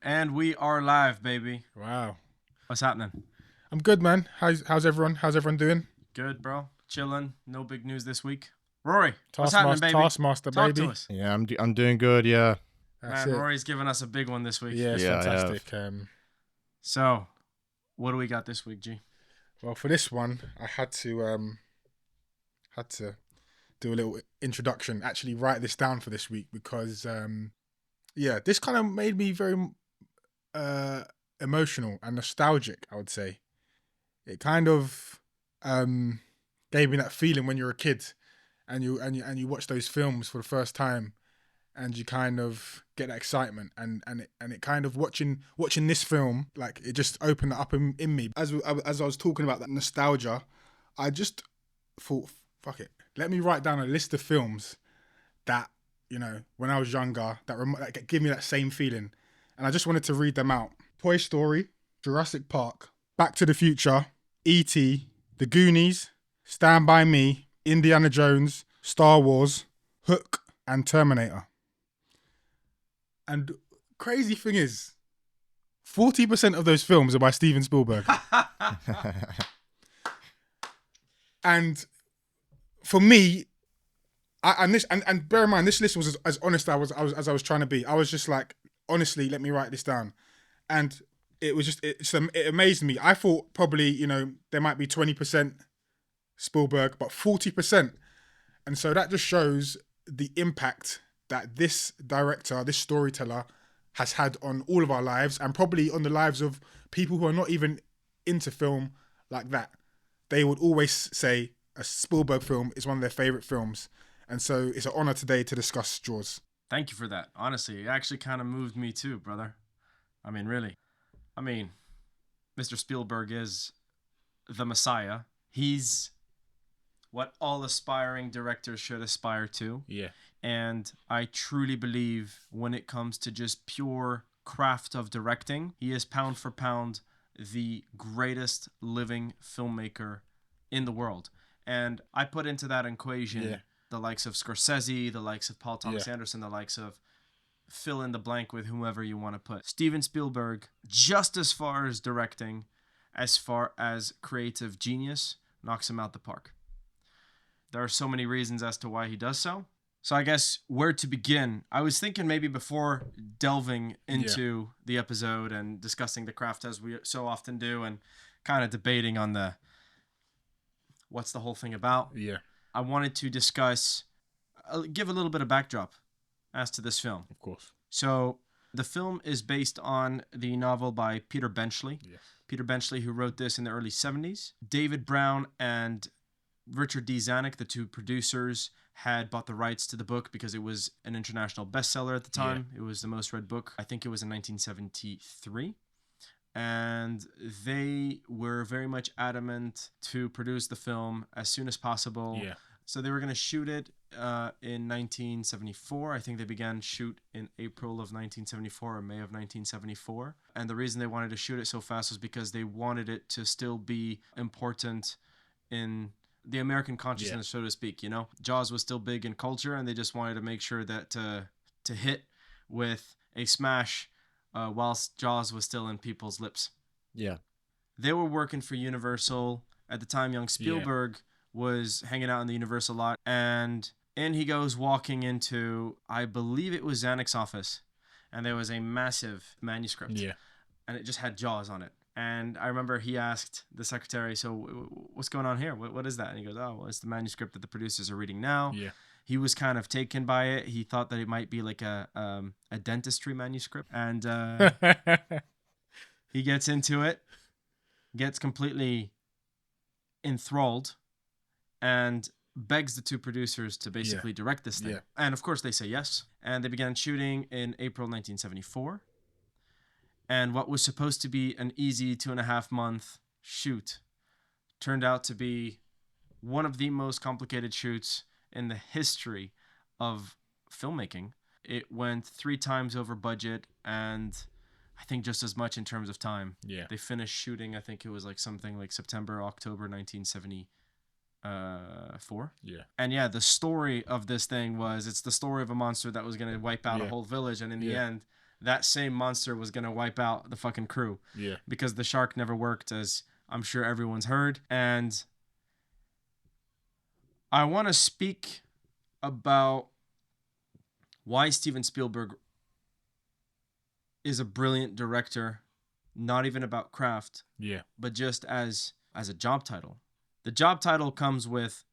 And we are live, baby. Wow. What's happening? I'm good, man. How's everyone? How's everyone doing? Good, bro. Chilling. No big news this week. Rory, what's happening, baby? Taskmaster, Talk baby. to us. Yeah, I'm doing good. Yeah, That's Man, it. Rory's giving us a big one this week. Yeah, it's Yeah, I have. fantastic. So, what do we got this week, G? Well, for this one, I had to do a little introduction. Actually, write this down for this week because this kind of made me very emotional and nostalgic. I would say it kind of gave me that feeling when you're a kid and you watch those films for the first time. And you kind of get that excitement, and it kind of watching this film, like it just opened that up in me. As I was talking about that nostalgia, I just thought, fuck it, let me write down a list of films that when I was younger that give me that same feeling, and I just wanted to read them out: Toy Story, Jurassic Park, Back to the Future, E.T., The Goonies, Stand by Me, Indiana Jones, Star Wars, Hook, and Terminator. And crazy thing is, 40% of those films are by Steven Spielberg. And for me, and bear in mind, this list was as honest as I was trying to be. I was just like, honestly, let me write this down. And it amazed me. I thought probably, there might be 20% Spielberg, but 40%. And so that just shows the impact that this director, this storyteller has had on all of our lives, and probably on the lives of people who are not even into film like that. They would always say a Spielberg film is one of their favorite films. And so it's an honor today to discuss Jaws. Thank you for that. Honestly, it actually kind of moved me too, brother. I mean, really. I mean, Mr. Spielberg is the Messiah. He's what all aspiring directors should aspire to. Yeah. And I truly believe when it comes to just pure craft of directing, he is pound for pound the greatest living filmmaker in the world. And I put into that equation the likes of Scorsese, the likes of Paul Thomas Anderson, the likes of fill in the blank with whomever you want to put. Steven Spielberg, just as far as directing, as far as creative genius, knocks him out the park. There are so many reasons as to why he does so. So I guess where to begin? I was thinking maybe before delving into the episode and discussing the craft as we so often do and kind of debating on what's the whole thing about. Yeah. I wanted to discuss, give a little bit of backdrop as to this film. Of course. So the film is based on the novel by Peter Benchley. Yes. Peter Benchley, who wrote this in the early 70s. David Brown and Richard D. Zanuck, the two producers, had bought the rights to the book because it was an international bestseller at the time. Yeah. It was the most read book. I think it was in 1973. And they were very much adamant to produce the film as soon as possible. Yeah. So they were going to shoot it in 1974. I think they began shoot in April of 1974 or May of 1974. And the reason they wanted to shoot it so fast was because they wanted it to still be important in the American consciousness, so to speak. Jaws was still big in culture, and they just wanted to make sure that to hit with a smash whilst Jaws was still in people's lips. Yeah. They were working for Universal at the time. Young Spielberg was hanging out in the Universal lot, and in he goes walking into, I believe it was Zanuck's office, and there was a massive manuscript, and it just had Jaws on it. And I remember he asked the secretary, so what's going on here? What is that? And he goes, oh, well, it's the manuscript that the producers are reading now. Yeah. He was kind of taken by it. He thought that it might be like a dentistry manuscript. And he gets into it, gets completely enthralled, and begs the two producers to basically direct this thing. Yeah. And of course they say yes. And they began shooting in April 1974. And what was supposed to be an easy 2.5-month shoot turned out to be one of the most complicated shoots in the history of filmmaking. It went 3 times over budget, and I think just as much in terms of time. Yeah. They finished shooting, I think it was like something like September, October 1974. Yeah. And yeah, the story of this thing was, it's the story of a monster that was going to wipe out a whole village. And in the end, that same monster was going to wipe out the fucking crew. Yeah. Because the shark never worked, as I'm sure everyone's heard. And I want to speak about why Steven Spielberg is a brilliant director, not even about craft, but just as a job title. The job title comes with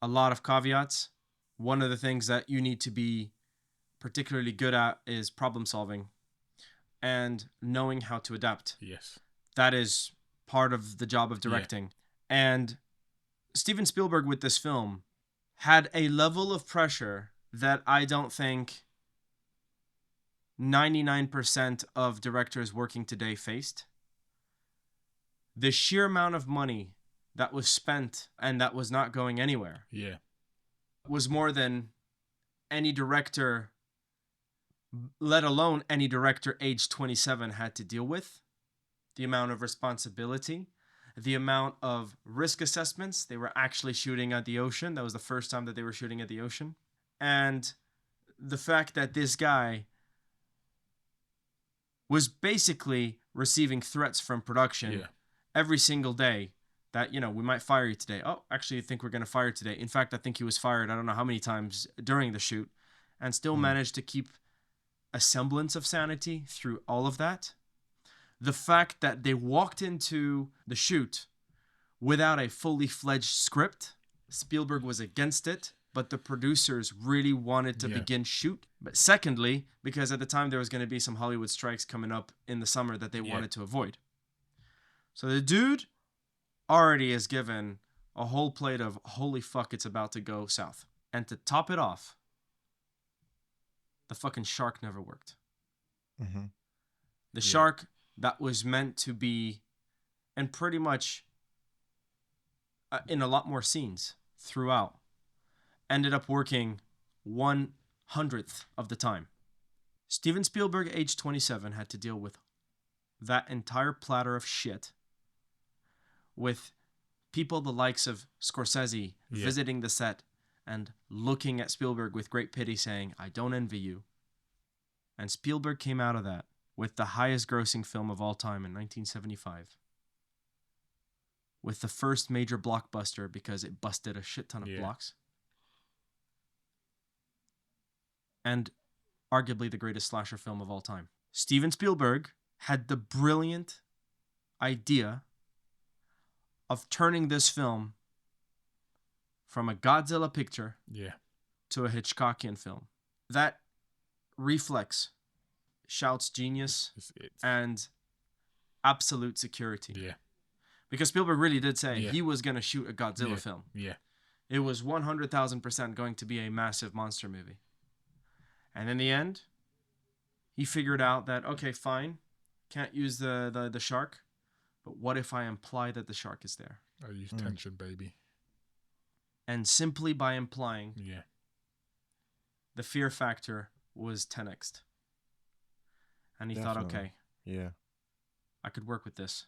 a lot of caveats. One of the things that you need to be particularly good at is problem solving and knowing how to adapt. Yes. That is part of the job of directing. Yeah. And Steven Spielberg with this film had a level of pressure that I don't think 99% of directors working today faced. The sheer amount of money that was spent and that was not going anywhere was more than any director, let alone any director age 27, had to deal with. The amount of responsibility, the amount of risk assessments. They were actually shooting at the ocean. That was the first time that they were shooting at the ocean. And the fact that this guy was basically receiving threats from production every single day that, we might fire you today. Oh, actually, I think we're going to fire you today. In fact, I think he was fired I don't know how many times during the shoot, and still managed to keep a semblance of sanity through all of that. The fact that they walked into the shoot without a fully fledged script. Spielberg was against it, but the producers really wanted to begin shoot. But secondly, because at the time there was going to be some Hollywood strikes coming up in the summer that they wanted to avoid. So the dude already is given a whole plate of holy fuck, it's about to go south. And to top it off, the fucking shark never worked. Mm-hmm. The shark that was meant to be, and pretty much in a lot more scenes throughout, ended up working 1/100th of the time. Steven Spielberg, age 27, had to deal with that entire platter of shit with people the likes of Scorsese visiting the set and looking at Spielberg with great pity saying, I don't envy you. And Spielberg came out of that with the highest grossing film of all time in 1975. With the first major blockbuster because it busted a shit ton of blocks. And arguably the greatest slasher film of all time. Steven Spielberg had the brilliant idea of turning this film from a Godzilla picture to a Hitchcockian film. That reflex shouts genius and absolute security. Yeah. Because Spielberg really did say he was going to shoot a Godzilla film. Yeah. It was 100,000% going to be a massive monster movie. And in the end, he figured out that, okay, fine, can't use the shark, but what if I imply that the shark is there? I use tension, baby. And simply by implying, the fear factor was 10x'd. And he thought, okay, I could work with this.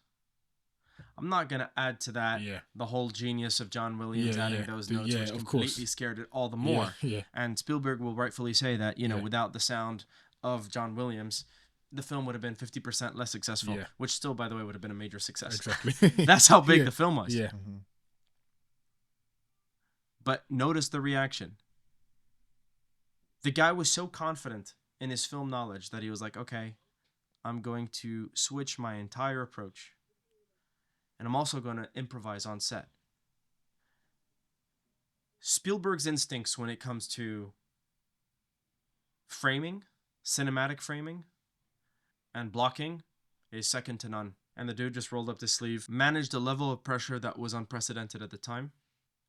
I'm not going to add to that the whole genius of John Williams adding those notes, which completely scared it all the more. And Spielberg will rightfully say that, without the sound of John Williams, the film would have been 50% less successful, which still, by the way, would have been a major success. Exactly. That's how big the film was. Yeah. Mm-hmm. But notice the reaction. The guy was so confident in his film knowledge that he was like, okay, I'm going to switch my entire approach. And I'm also going to improvise on set. Spielberg's instincts when it comes to framing, cinematic framing, and blocking is second to none. And the dude just rolled up his sleeve, managed a level of pressure that was unprecedented at the time,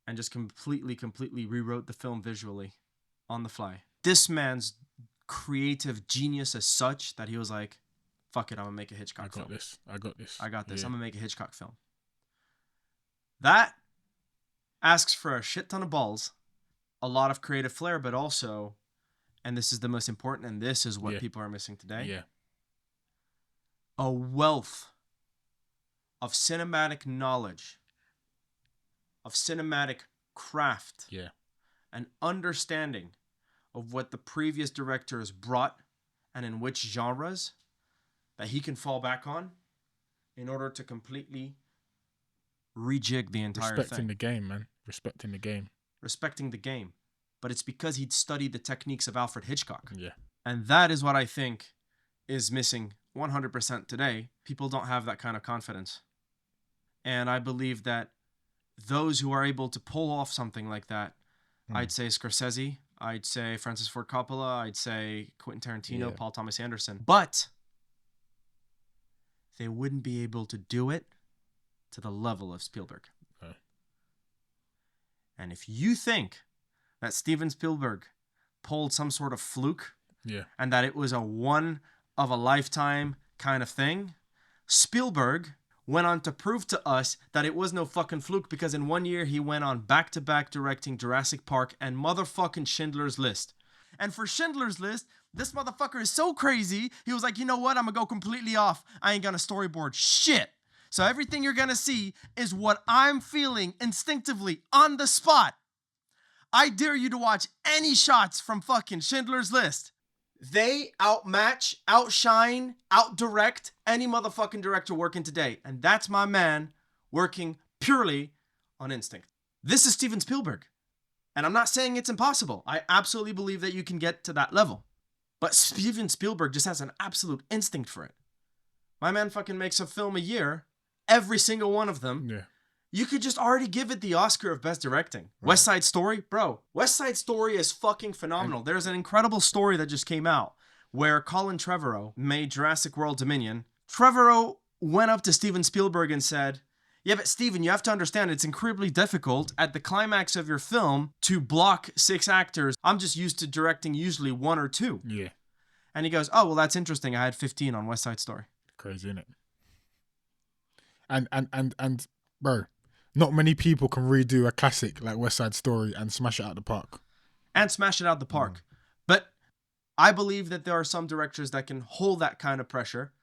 and just completely rewrote the film visually on the fly. This man's creative genius is such that he was like, fuck it, I'm going to make a Hitchcock film. I got this. I'm going to make a Hitchcock film. That asks for a shit ton of balls, a lot of creative flair, but also, and this is the most important, and this is what people are missing today, a wealth of cinematic knowledge, of cinematic craft, an understanding of what the previous directors brought and in which genres that he can fall back on in order to completely rejig the entire Respecting thing. the game, man. Respecting the game. Respecting the game. But it's because he'd studied the techniques of Alfred Hitchcock. Yeah. And that is what I think is missing 100% today. People don't have that kind of confidence. And I believe that those who are able to pull off something like that, I'd say Scorsese, I'd say Francis Ford Coppola, I'd say Quentin Tarantino, Paul Thomas Anderson. But they wouldn't be able to do it to the level of Spielberg. Okay. And if you think that Steven Spielberg pulled some sort of fluke, and that it was a one of a lifetime kind of thing, Spielberg went on to prove to us that it was no fucking fluke, because in 1 year he went on back-to-back directing Jurassic Park and motherfucking Schindler's List. And for Schindler's List, this motherfucker is so crazy, he was like, you know what, I'm gonna go completely off. I ain't gonna storyboard shit. So everything you're gonna see is what I'm feeling instinctively on the spot. I dare you to watch any shots from fucking Schindler's List. They outmatch, outshine, outdirect any motherfucking director working today. And that's my man working purely on instinct. This is Steven Spielberg. And I'm not saying it's impossible. I absolutely believe that you can get to that level. But Steven Spielberg just has an absolute instinct for it. My man fucking makes a film a year, every single one of them. Yeah. You could just already give it the Oscar of Best Directing. Right. West Side Story, bro. West Side Story is fucking phenomenal. There's an incredible story that just came out where Colin Trevorrow made Jurassic World Dominion. Trevorrow went up to Steven Spielberg and said, yeah, but Steven, you have to understand it's incredibly difficult at the climax of your film to block 6 actors. I'm just used to directing usually 1 or 2. Yeah. And he goes, oh, well, that's interesting. I had 15 on West Side Story. Crazy, innit? And bro, not many people can redo a classic like West Side Story and smash it out the park. But I believe that there are some directors that can hold that kind of pressure,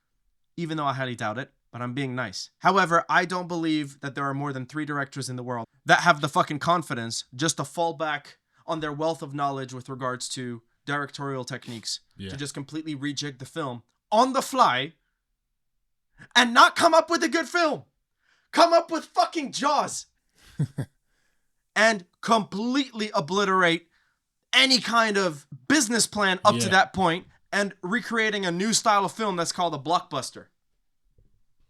even though I highly doubt it, but I'm being nice. However, I don't believe that there are more than 3 directors in the world that have the fucking confidence just to fall back on their wealth of knowledge with regards to directorial techniques to just completely rejig the film on the fly and not come up with a good film. Come up with fucking Jaws and completely obliterate any kind of business plan up to that point and recreating a new style of film that's called a blockbuster.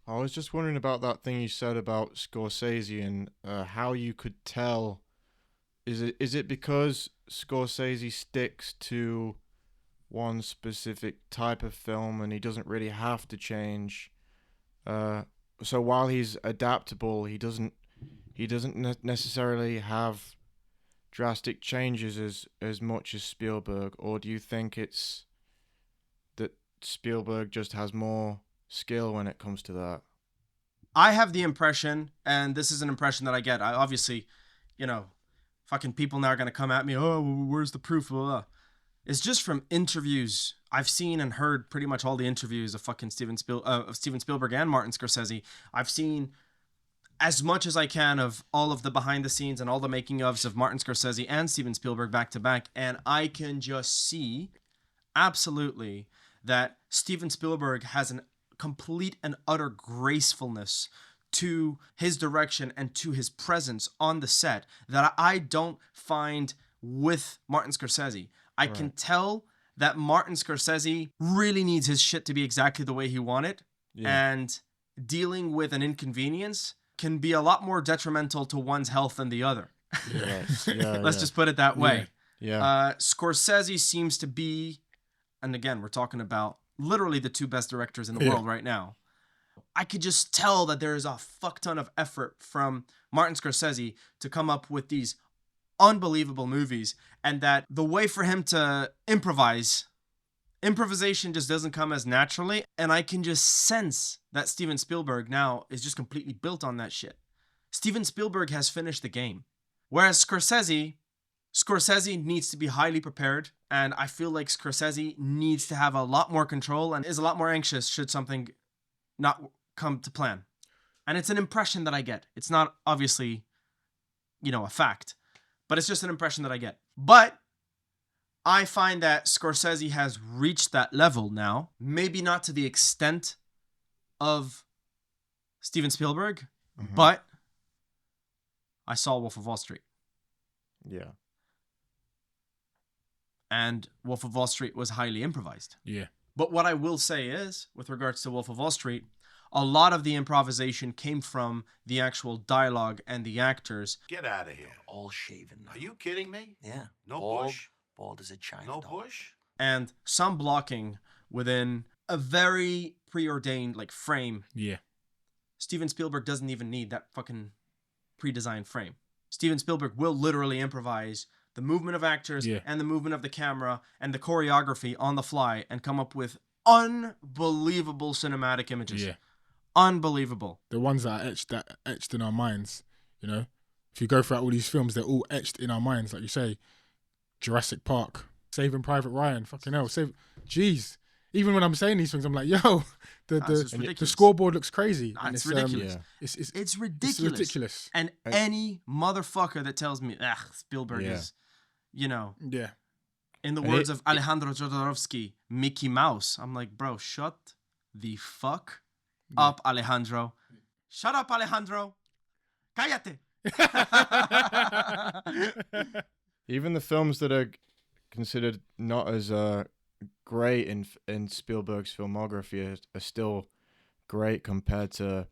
I was just wondering about that thing you said about Scorsese and how you could tell. Is it because Scorsese sticks to one specific type of film and he doesn't really have to change? So while he's adaptable, he doesn't necessarily have drastic changes as much as Spielberg, or do you think it's that Spielberg just has more skill when it comes to that? I have the impression, and this is an impression that I get. I obviously, fucking people now are gonna come at me. Oh, where's the proof? Blah, blah. It's just from interviews. I've seen and heard pretty much all the interviews of fucking Steven Spielberg and Martin Scorsese. I've seen as much as I can of all of the behind the scenes and all the making ofs of Martin Scorsese and Steven Spielberg back to back, and I can just see absolutely that Steven Spielberg has an complete and utter gracefulness to his direction and to his presence on the set that I don't find with Martin Scorsese. I can tell that Martin Scorsese really needs his shit to be exactly the way he wanted. Yeah. And dealing with an inconvenience can be a lot more detrimental to one's health than the other. Yes. Let's just put it that way. Yeah. Scorsese seems to be, and again, we're talking about literally the 2 best directors in the world right now. I could just tell that there is a fuck ton of effort from Martin Scorsese to come up with these unbelievable movies, and that the way for him to improvisation just doesn't come as naturally, and I can just sense that Steven Spielberg now is just completely built on that shit. Steven Spielberg has finished the game, whereas Scorsese needs to be highly prepared, and I feel like Scorsese needs to have a lot more control and is a lot more anxious should something not come to plan. And it's an impression that I get. It's not obviously, a fact, but it's just an impression that I get. But I find that Scorsese has reached that level now. Maybe not to the extent of Steven Spielberg, but I saw Wolf of Wall Street. Yeah. And Wolf of Wall Street was highly improvised. Yeah. But what I will say is, with regards to Wolf of Wall Street, a lot of the improvisation came from the actual dialogue and the actors. Get out of here. All shaven. Are you kidding me? Yeah. No bald, bush? Bald as a China No doll. bush? And some blocking within a very preordained frame. Yeah. Steven Spielberg doesn't even need that fucking pre-designed frame. Steven Spielberg will literally improvise the movement of actors and the movement of the camera and the choreography on the fly and come up with unbelievable cinematic images. Yeah. Unbelievable. The ones that are etched in our minds, you know. If you go through all these films, they're all etched in our minds, like you say. Jurassic Park, Saving Private Ryan, fucking hell, jeez. Even when I'm saying these things, I'm like, yo, the scoreboard looks crazy. It's ridiculous. It's ridiculous. It's ridiculous. And any motherfucker that tells me, Spielberg is, Yeah. in the words of Alejandro Jodorowsky, Mickey Mouse. I'm like, bro, shut the fuck up, Alejandro. Shut up, Alejandro. Cállate. Even the films that are considered not as great in Spielberg's filmography are still great compared to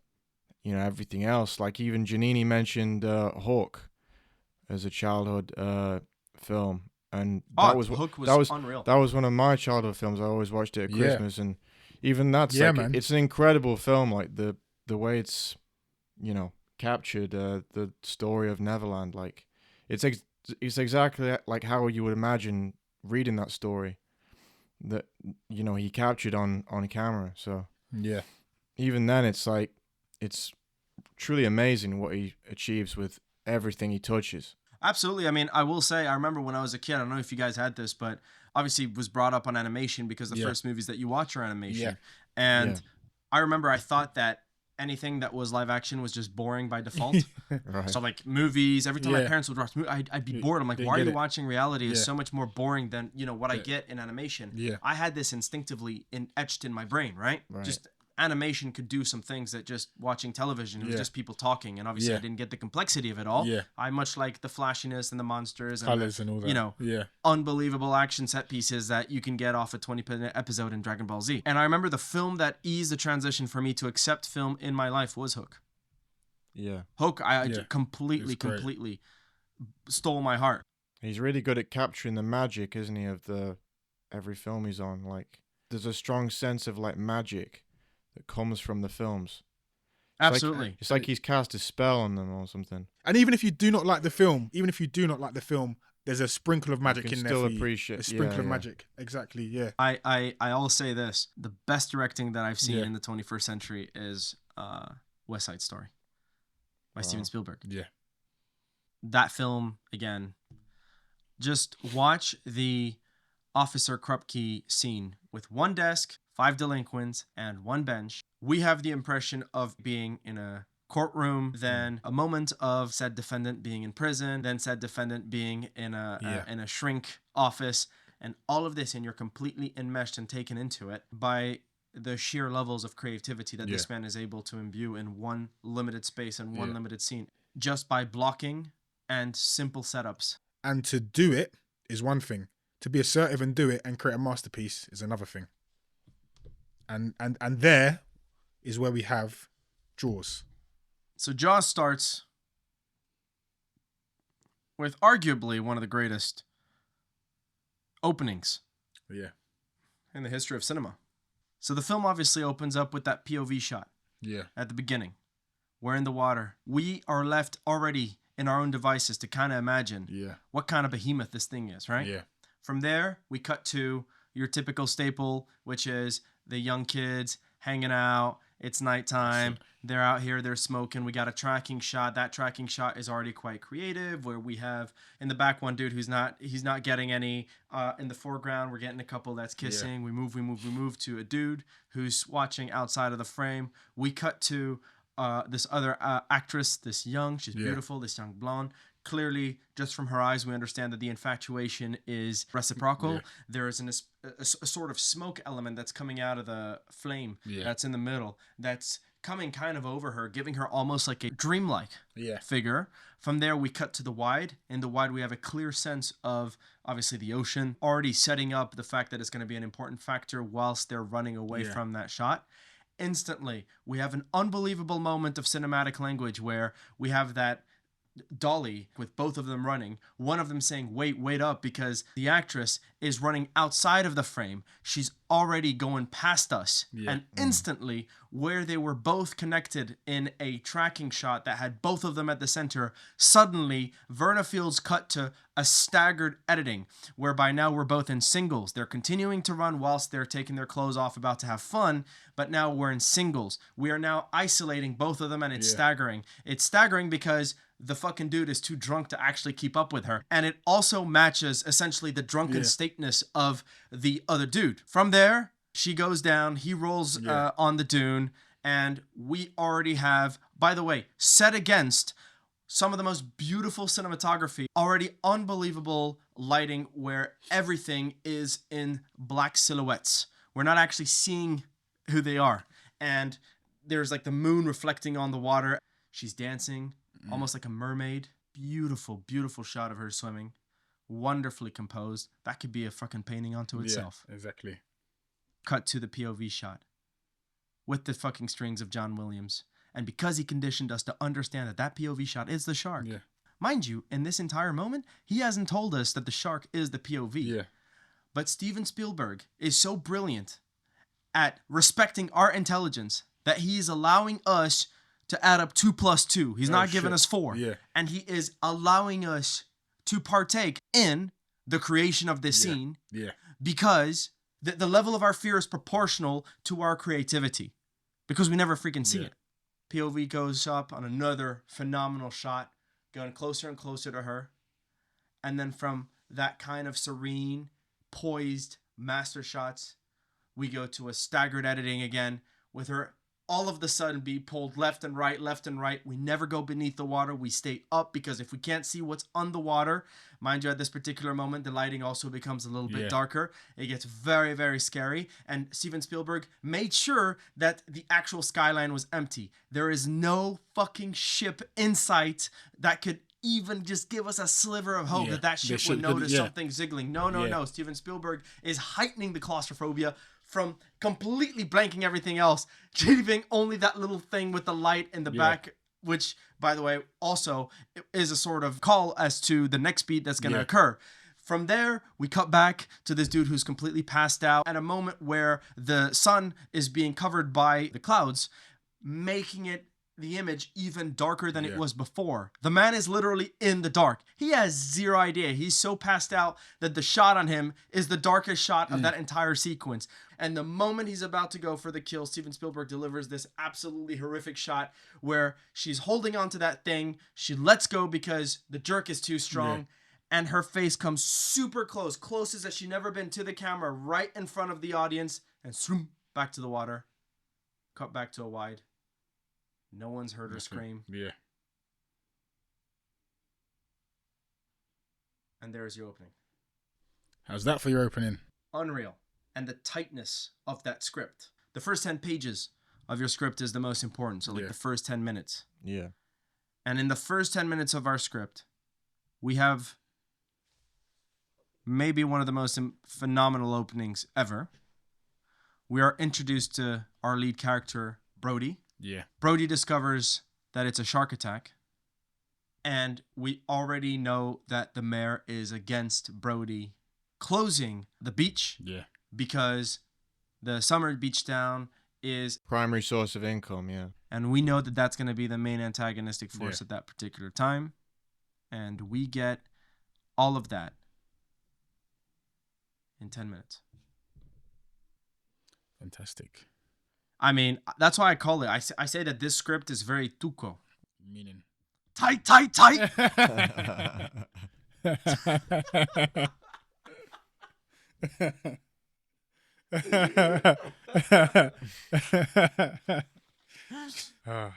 everything else. Like even Giannini mentioned Hawk as a childhood film, and Hook was unreal. That was one of my childhood films. I always watched it at Christmas, and even that's man. It's an incredible film. Like the way it's captured the story of Neverland. Like it's exactly like how you would imagine reading that story that he captured on camera. So yeah, even then it's truly amazing what he achieves with everything he touches. Absolutely. I mean, I will say, I remember when I was a kid, I don't know if you guys had this, but obviously was brought up on animation because the first movies that you watch are animation. Yeah. And I remember I thought that anything that was live action was just boring by default. Right. So like movies, every time my parents would watch movies, I'd be bored. I'm like, why are you watching reality? It's so much more boring than, what I get in animation. Yeah. I had this instinctively etched in my brain, right? Just animation could do some things that just watching television, it was just people talking, and obviously I didn't get the complexity of it all. Yeah. I much like the flashiness and the monsters and colors and all that. Unbelievable action set pieces that you can get off a 20-minute episode in Dragon Ball Z. And I remember the film that eased the transition for me to accept film in my life was Hook. Yeah. Hook, completely stole my heart. He's really good at capturing the magic, isn't he, of every film he's on. Like there's a strong sense of magic that comes from the films. Absolutely. It's like he's cast a spell on them or something. And even if you do not like the film, there's a sprinkle of magic in there. Still for appreciate you. A sprinkle of magic. Exactly. Yeah. I will say this: the best directing that I've seen in the 21st century is West Side Story by Steven Spielberg. Yeah. That film again. Just watch the Officer Krupke scene with one desk, 5 delinquents, and 1 bench. We have the impression of being in a courtroom, then a moment of said defendant being in prison, then said defendant being in a shrink office, and all of this, and you're completely enmeshed and taken into it by the sheer levels of creativity that this man is able to imbue in one limited space and one limited scene, just by blocking and simple setups. And to do it is one thing. To be assertive and do it and create a masterpiece is another thing. And there is where we have Jaws. So Jaws starts with arguably one of the greatest openings in the history of cinema. So the film obviously opens up with that POV shot at the beginning. We're in the water. We are left already in our own devices to kind of imagine what kind of behemoth this thing is, right? Yeah. From there, we cut to your typical staple, which is the young kids hanging out. It's nighttime. They're out here. They're smoking. We got a tracking shot. That tracking shot is already quite creative, where we have in the back one dude he's not getting any. In the foreground, we're getting a couple that's kissing. We move to a dude who's watching outside of the frame. We cut to this other actress, she's beautiful, this young blonde, clearly, just from her eyes, we understand that the infatuation is reciprocal. Yeah. There is a sort of smoke element that's coming out of the flame that's in the middle, that's coming kind of over her, giving her almost like a dreamlike figure. From there, we cut to the wide. In the wide, we have a clear sense of, obviously, the ocean, already setting up the fact that it's going to be an important factor whilst they're running away from that shot. Instantly, we have an unbelievable moment of cinematic language where we have that dolly with both of them running, one of them saying wait up, because the actress is running outside of the frame. She's already going past us, and instantly, where they were both connected in a tracking shot that had both of them at the center, suddenly Verna Fields cut to a staggered editing whereby now we're both in singles. They're continuing to run whilst they're taking their clothes off, about to have fun, but now we're in singles. We are now isolating both of them, and it's staggering. It's staggering because the fucking dude is too drunk to actually keep up with her. And it also matches essentially the drunken stateness of the other dude. From there, she goes down, he rolls on the dune, and we already have, by the way, set against some of the most beautiful cinematography, already unbelievable lighting where everything is in black silhouettes. We're not actually seeing who they are. And there's like the moon reflecting on the water. She's dancing, almost like a mermaid. Beautiful, beautiful shot of her swimming. Wonderfully composed. That could be a fucking painting onto itself. Yeah, exactly. Cut to the POV shot with the fucking strings of John Williams. And because he conditioned us to understand that that POV shot is the shark. Yeah. Mind you, in this entire moment, he hasn't told us that the shark is the POV. Yeah. But Steven Spielberg is so brilliant at respecting our intelligence that he is allowing us to add up 2 + 2. He's not giving us 4. Yeah. And he is allowing us to partake in the creation of this scene because the level of our fear is proportional to our creativity because we never freaking see it. POV goes up on another phenomenal shot, going closer and closer to her. And then from that kind of serene, poised master shots, we go to a staggered editing again with her all of the sudden be pulled left and right, left and right. We never go beneath the water. We stay up because if we can't see what's on the water, mind you, at this particular moment, the lighting also becomes a little bit darker. It gets very, very scary. And Steven Spielberg made sure that the actual skyline was empty. There is no fucking ship in sight that could even just give us a sliver of hope that ship would notice something ziggling. No. Steven Spielberg is heightening the claustrophobia from completely blanking everything else, leaving only that little thing with the light in the back, which, by the way, also is a sort of call as to the next beat that's going to occur. From there, we cut back to this dude who's completely passed out at a moment where the sun is being covered by the clouds, making it the image even darker than it was before. The man is literally in the dark. He has zero idea. He's so passed out that the shot on him is the darkest shot of that entire sequence. And the moment he's about to go for the kill, Steven Spielberg delivers this absolutely horrific shot where she's holding onto that thing. She lets go because the jerk is too strong. And her face comes super close, closest as she's never been to the camera, right in front of the audience. And swoom, back to the water. Cut back to a wide. No one's heard her scream. Yeah. And there's your opening. How's that for your opening? Unreal. And the tightness of that script. The first 10 pages of your script is the most important. So like the first 10 minutes. Yeah. And in the first 10 minutes of our script, we have maybe one of the most phenomenal openings ever. We are introduced to our lead character, Brody. Yeah. Brody discovers that it's a shark attack. And we already know that the mayor is against Brody closing the beach. Yeah. Because the summer beach town is primary source of income, and we know that that's going to be the main antagonistic force at that particular time. And we get all of that in 10 minutes. Fantastic. I mean, that's why I call it. I say that this script is very tuco. Meaning? Tight. Oh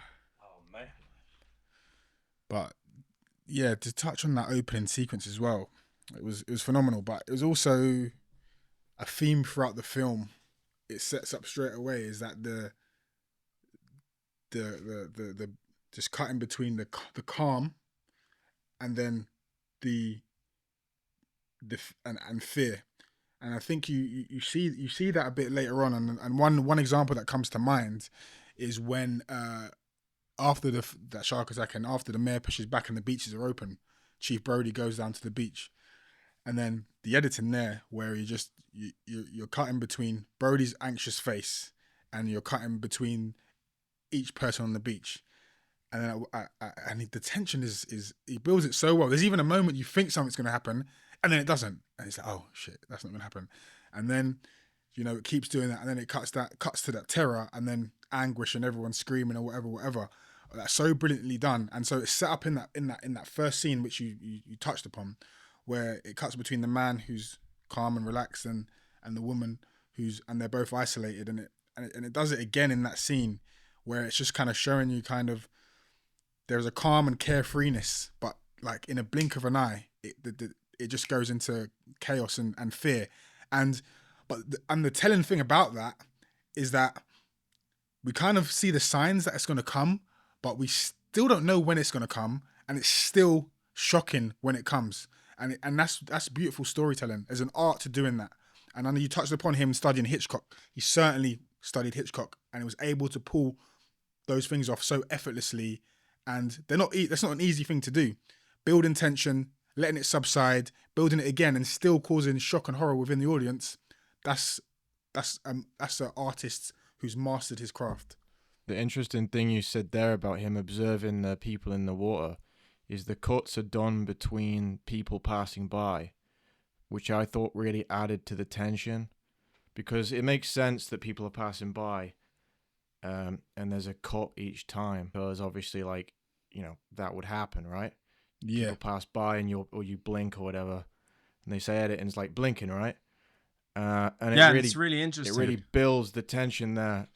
man. But yeah, to touch on that opening sequence as well, it was phenomenal. But it was also a theme throughout the film. It sets up straight away is that the just cutting between the calm and then the and fear. And I think you see that a bit later on. And one example that comes to mind is when after that shark attack and after the mayor pushes back and the beaches are open, Chief Brody goes down to the beach, and then the editing there where you're cutting between Brody's anxious face and you're cutting between each person on the beach, and then and the tension is he builds it so well. There's even a moment you think something's going to happen, and then it doesn't, and it's like, oh shit, that's not going to happen. And then it keeps doing that, and then it cuts to that terror, and then anguish and everyone screaming or whatever. That's so brilliantly done, and so it's set up in that first scene which you touched upon, where it cuts between the man who's calm and relaxed and the woman and they're both isolated, and it does it again in that scene where it's just kind of showing you kind of there's a calm and carefreeness, but like in a blink of an eye, it just goes into chaos and fear. And the telling thing about that is that we kind of see the signs that it's going to come, but we still don't know when it's going to come, and it's still shocking when it comes. And that's beautiful storytelling. There's an art to doing that. And I know you touched upon him studying Hitchcock. He certainly studied Hitchcock, and he was able to pull those things off so effortlessly. And that's not an easy thing to do. Building tension, letting it subside, building it again, and still causing shock and horror within the audience. That's an artist who's mastered his craft. The interesting thing you said there about him observing the people in the water is the cuts are done between people passing by, which I thought really added to the tension, because it makes sense that people are passing by, and there's a cut each time, because obviously, like, that would happen, right? Yeah. People pass by and you blink or whatever, and they say editing's like blinking, right? It's really interesting. It really builds the tension there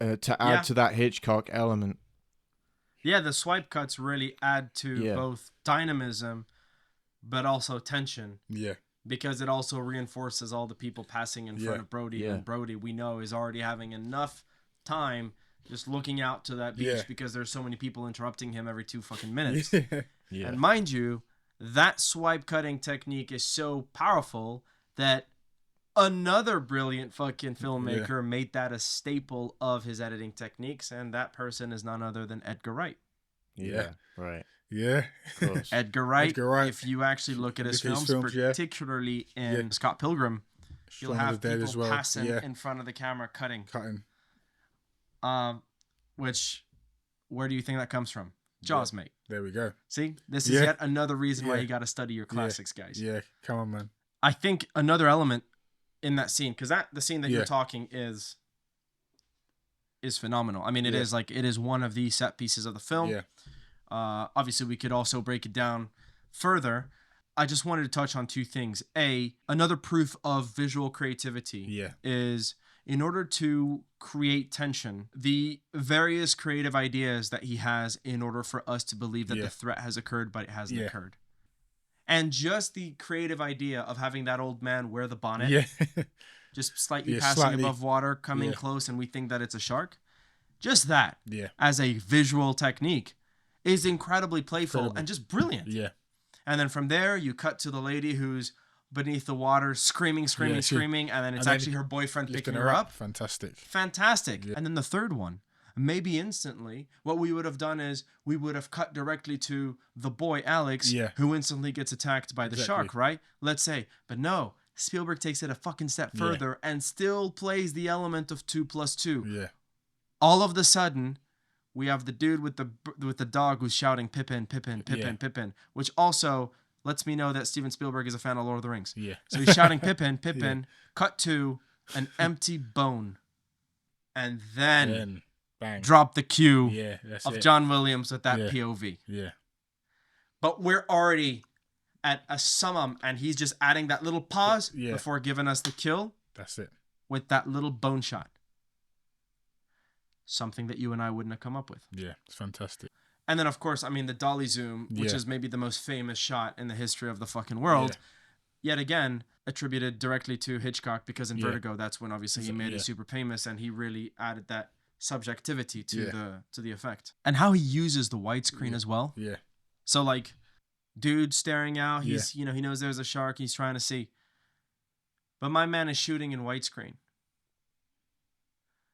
to add to that Hitchcock element. Yeah, the swipe cuts really add to both dynamism, but also tension. Yeah. Because it also reinforces all the people passing in front of Brody. Yeah. And Brody, we know, is already having enough time just looking out to that beach because there's so many people interrupting him every 2 fucking minutes. Yeah. And mind you, that swipe cutting technique is so powerful that another brilliant fucking filmmaker made that a staple of his editing techniques, and that person is none other than Edgar Wright. Yeah. Right. Yeah. Of course. Edgar Wright, if you actually look at his films, particularly in Scott Pilgrim, you'll have people passing in front of the camera cutting. Where do you think that comes from? Jaws, mate. There we go. See, this is yet another reason why you got to study your classics, guys. Yeah, come on, man. I think another element in that scene, because the scene that you're talking is phenomenal. I mean, it is one of the set pieces of the film. Yeah. Obviously, we could also break it down further. I just wanted to touch on 2 things. Another proof of visual creativity is, in order to create tension, the various creative ideas that he has in order for us to believe that the threat has occurred, but it hasn't occurred. And just the creative idea of having that old man wear the bonnet, just slightly passing above water, coming close, and we think that it's a shark. Just that, as a visual technique, is incredibly playful and just brilliant. Yeah. And then from there, you cut to the lady who's beneath the water, screaming, and then it's actually her boyfriend picking her up. Fantastic. Yeah. And then the third one, maybe instantly, what we would have done is we would have cut directly to the boy, Alex, who instantly gets attacked by the shark, right? Let's say. But no, Spielberg takes it a fucking step further and still plays the element of 2 + 2. Yeah. All of the sudden, we have the dude with the dog who's shouting Pippin, Pippin, Pippin, Pippin, which also lets me know that Steven Spielberg is a fan of Lord of the Rings. Yeah. So he's shouting Pippin, Pippin, cut to an empty bone. And then bang. Drop the cue of John Williams with that POV. Yeah. But we're already at a summum, and he's just adding that little pause before giving us the kill. That's it. With that little bone shot. Something that you and I wouldn't have come up with. Yeah, it's fantastic. And then, of course, I mean, the dolly zoom, which Yeah. is maybe the most famous shot in the history of the fucking world. Yet again, attributed directly to Hitchcock, because in Yeah. Vertigo, that's when obviously he made it Yeah. super famous, and he really added that subjectivity to Yeah. the effect. And how he uses the widescreen as well. Yeah. So like, dude staring out, he's he knows there's a shark, he's trying to see. But my man is shooting in widescreen.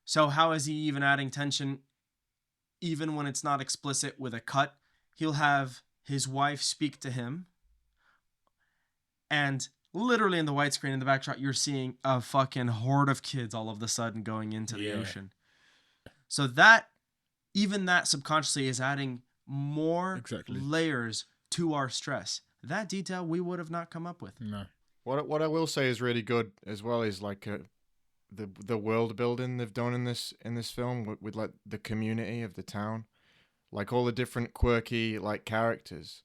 So how is he even adding tension even when it's not explicit with a cut? He'll have his wife speak to him, and literally in the widescreen in the backshot, you're seeing a fucking horde of kids all of a sudden going into the ocean. So that, even that subconsciously is adding more layers to our stress. That detail we would have not come up with. No. What I will say is really good as well is like the world building they've done in this film with like the community of the town, like all the different quirky like characters.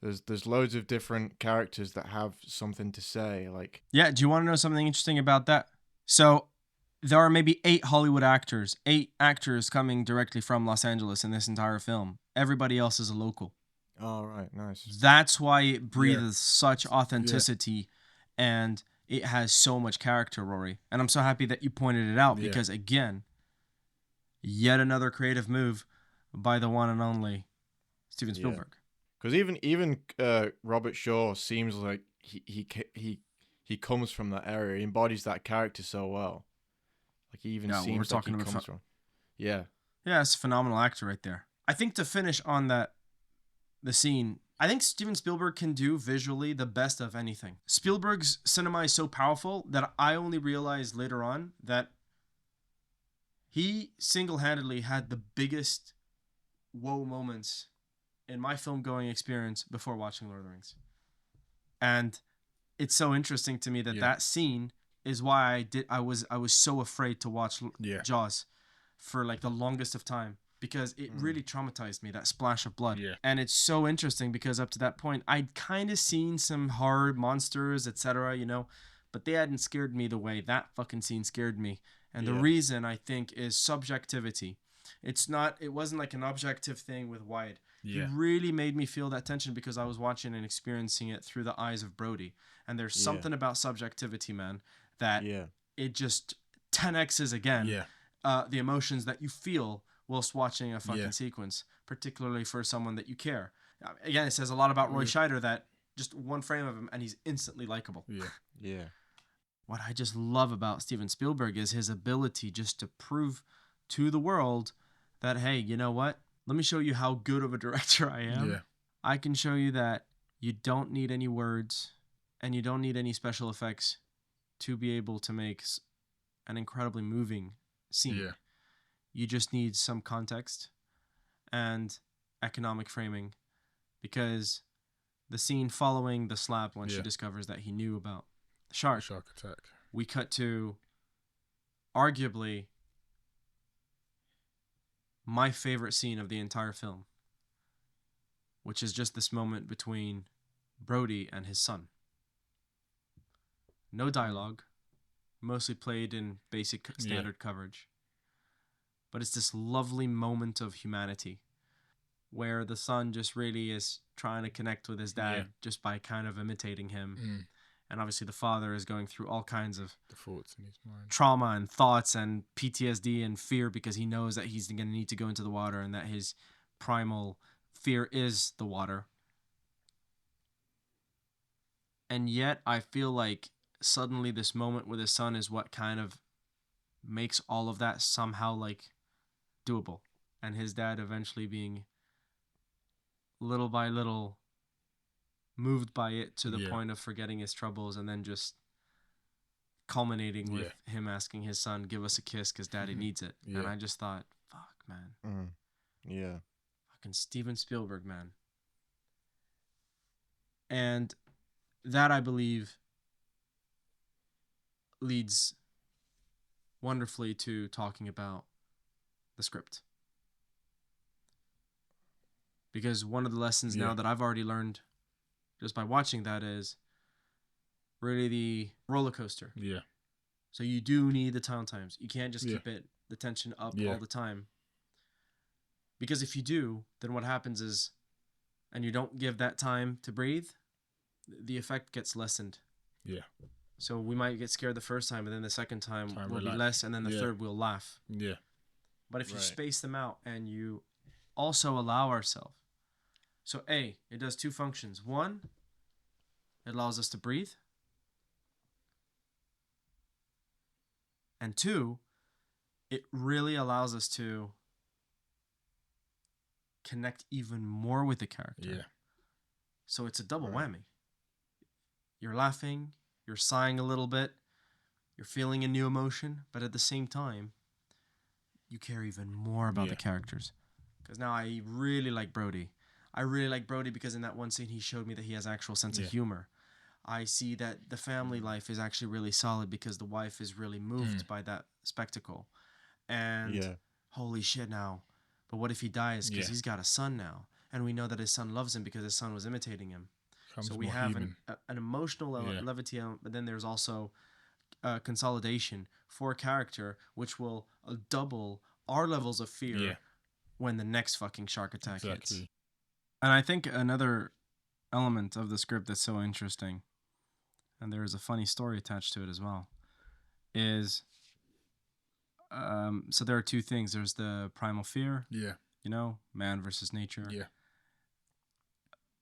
There's loads of different characters that have something to say. Like, yeah, do you want to know something interesting about that? So there are maybe 8 actors coming directly from Los Angeles in this entire film. Everybody else is a local. Oh, right, nice. That's why it breathes such authenticity, and it has so much character, Rory. And I'm so happy that you pointed it out, because again, yet another creative move by the one and only Steven Spielberg. Because even Robert Shaw seems like he comes from that area. He embodies that character so well. Like he even seems like he comes from. Yeah. Yeah, it's a phenomenal actor right there. I think to finish on the scene, I think Steven Spielberg can do visually the best of anything. Spielberg's cinema is so powerful that I only realized later on that he single-handedly had the biggest whoa moments in my film-going experience before watching Lord of the Rings. And it's so interesting to me that that scene is why I was so afraid to watch Jaws for like the longest of time, because it really traumatized me, that splash of blood. And it's so interesting because up to that point I'd kind of seen some horror monsters, etc., but they hadn't scared me the way that fucking scene scared me. And the reason, I think, is subjectivity. It wasn't like an objective thing with Wyatt. He really made me feel that tension because I was watching and experiencing it through the eyes of Brody. And there's something about subjectivity, man, that it just 10x's again the emotions that you feel whilst watching a fucking sequence, particularly for someone that you care. Again, it says a lot about Roy Scheider, that just one frame of him and he's instantly likable. Yeah. What I just love about Steven Spielberg is his ability just to prove to the world that, hey, you know what? Let me show you how good of a director I am. I can show you that you don't need any words and you don't need any special effects to be able to make an incredibly moving scene. You just need some context and economic framing, because the scene following the slap, when she discovers that he knew about the shark attack, we cut to arguably my favorite scene of the entire film, which is just this moment between Brody and his son. No dialogue, mostly played in basic standard coverage. But it's this lovely moment of humanity where the son just really is trying to connect with his dad just by kind of imitating him. And obviously the father is going through all kinds of the thoughts in his mind, trauma and thoughts and PTSD and fear, because he knows that he's going to need to go into the water and that his primal fear is the water. And yet I feel like suddenly this moment with his son is what kind of makes all of that somehow like doable. And his dad eventually being little by little moved by it to the point of forgetting his troubles, and then just culminating with him asking his son, give us a kiss because daddy needs it. And I just thought, fuck, man. Fucking Steven Spielberg, man. And that, I believe, leads wonderfully to talking about the script. Because one of the lessons now that I've already learned just by watching that is really the roller coaster. So you do need the times. You can't just keep the tension up all the time. Because if you do, then what happens is, and you don't give that time to breathe, the effect gets lessened. Yeah. So we might get scared the first time, and then the second time will be relax. less, and then the third we'll laugh. Yeah. But if you Right. space them out and you also allow ourselves. So A, it does two functions. One, it allows us to breathe. And two, it really allows us to connect even more with the character. Yeah. So it's a double Right. whammy. You're laughing, you're sighing a little bit, you're feeling a new emotion, but at the same time, you care even more about the characters. Because now I really like Brody. I really like Brody because in that one scene he showed me that he has actual sense of humor. I see that the family life is actually really solid because the wife is really moved by that spectacle. And holy shit now. But what if he dies? Because he's got a son now. And we know that his son loves him because his son was imitating him. So we have an emotional levity, but then there's also consolidation for a character, which will double our levels of fear when the next fucking shark attack hits. And I think another element of the script that's so interesting, and there is a funny story attached to it as well, is so there are two things. There's the primal fear, you know, man versus nature.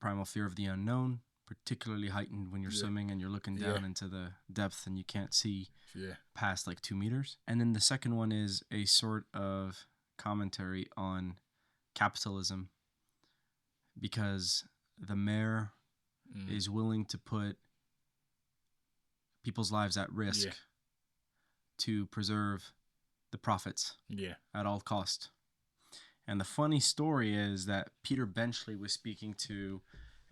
Primal fear of the unknown, particularly heightened when you're swimming and you're looking down into the depth and you can't see past like 2 meters. And then the second one is a sort of commentary on capitalism, because the mayor is willing to put people's lives at risk to preserve the profits at all cost. And the funny story is that Peter Benchley was speaking to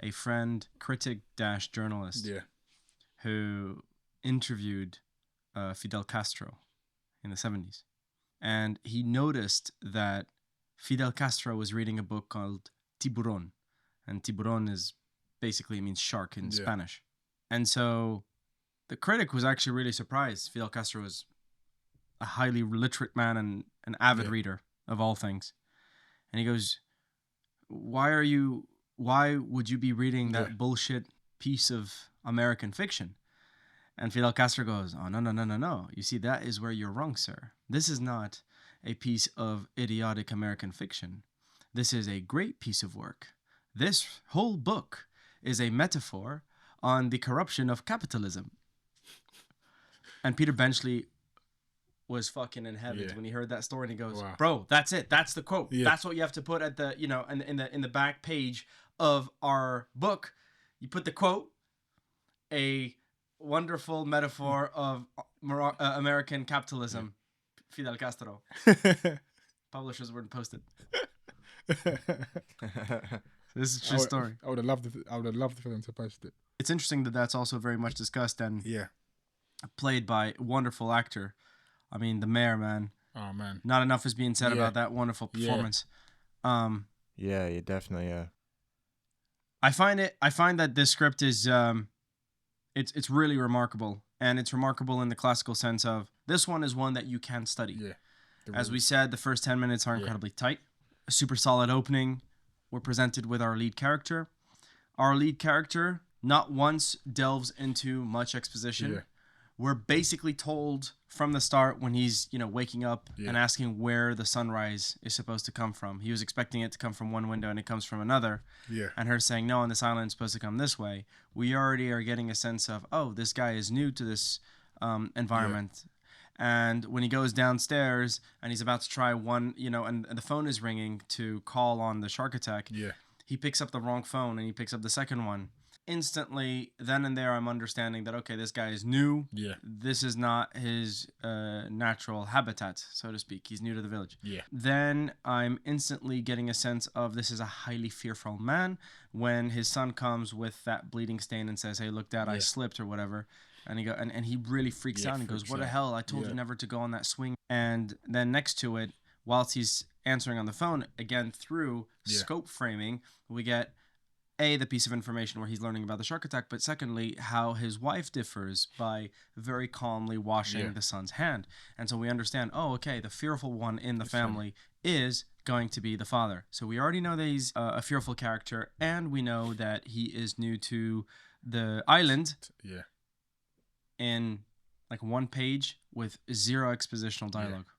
a friend, critic-journalist, who interviewed Fidel Castro in the 70s. And he noticed that Fidel Castro was reading a book called Tiburon. And Tiburon is basically, it means shark in Spanish. And so the critic was actually really surprised. Fidel Castro was a highly literate man and an avid reader of all things. And he goes, why would you be reading that bullshit piece of American fiction? And Fidel Castro goes, oh, no. You see, that is where you're wrong, sir. This is not a piece of idiotic American fiction. This is a great piece of work. This whole book is a metaphor on the corruption of capitalism. And Peter Benchley was fucking in heaven when he heard that story, and he goes, bro, that's it. That's the quote. That's what you have to put at the, you know, in the back page of our book. You put the quote, a wonderful metaphor of American capitalism, Fidel Castro. Publishers wouldn't post it. This is a true story. I would have loved for them to post it. It's interesting that that's also very much discussed and played by a wonderful actor. I mean, the mayor, man. Oh, man. Not enough is being said about that wonderful performance. You definitely. I find that this script is it's really remarkable, and it's remarkable in the classical sense of this one is one that you can study. As we said, the first 10 minutes are incredibly tight. A super solid opening. We're presented with our lead character. Our lead character not once delves into much exposition. We're basically told from the start when he's, you know, waking up and asking where the sunrise is supposed to come from. He was expecting it to come from one window and it comes from another. And her saying, no, and this island is supposed to come this way. We already are getting a sense of, oh, this guy is new to this environment. And when he goes downstairs and he's about to try one, you know, and the phone is ringing to call on the shark attack, he picks up the wrong phone and he picks up the second one. Instantly, then and there, I'm understanding that, okay, this guy is new. This is not his natural habitat, so to speak. He's new to the village. Then I'm instantly getting a sense of this is a highly fearful man when his son comes with that bleeding stain and says, hey, look, Dad, I slipped or whatever. And he and he really freaks out and goes, what the hell? I told you never to go on that swing. And then next to it, whilst he's answering on the phone, again, through scope framing, we get the piece of information where he's learning about the shark attack, but secondly, how his wife differs by very calmly washing the son's hand. And so we understand, oh, okay, the fearful one in the family is going to be the father. So we already know that he's a fearful character, and we know that he is new to the island Yeah. in like one page with zero expositional dialogue.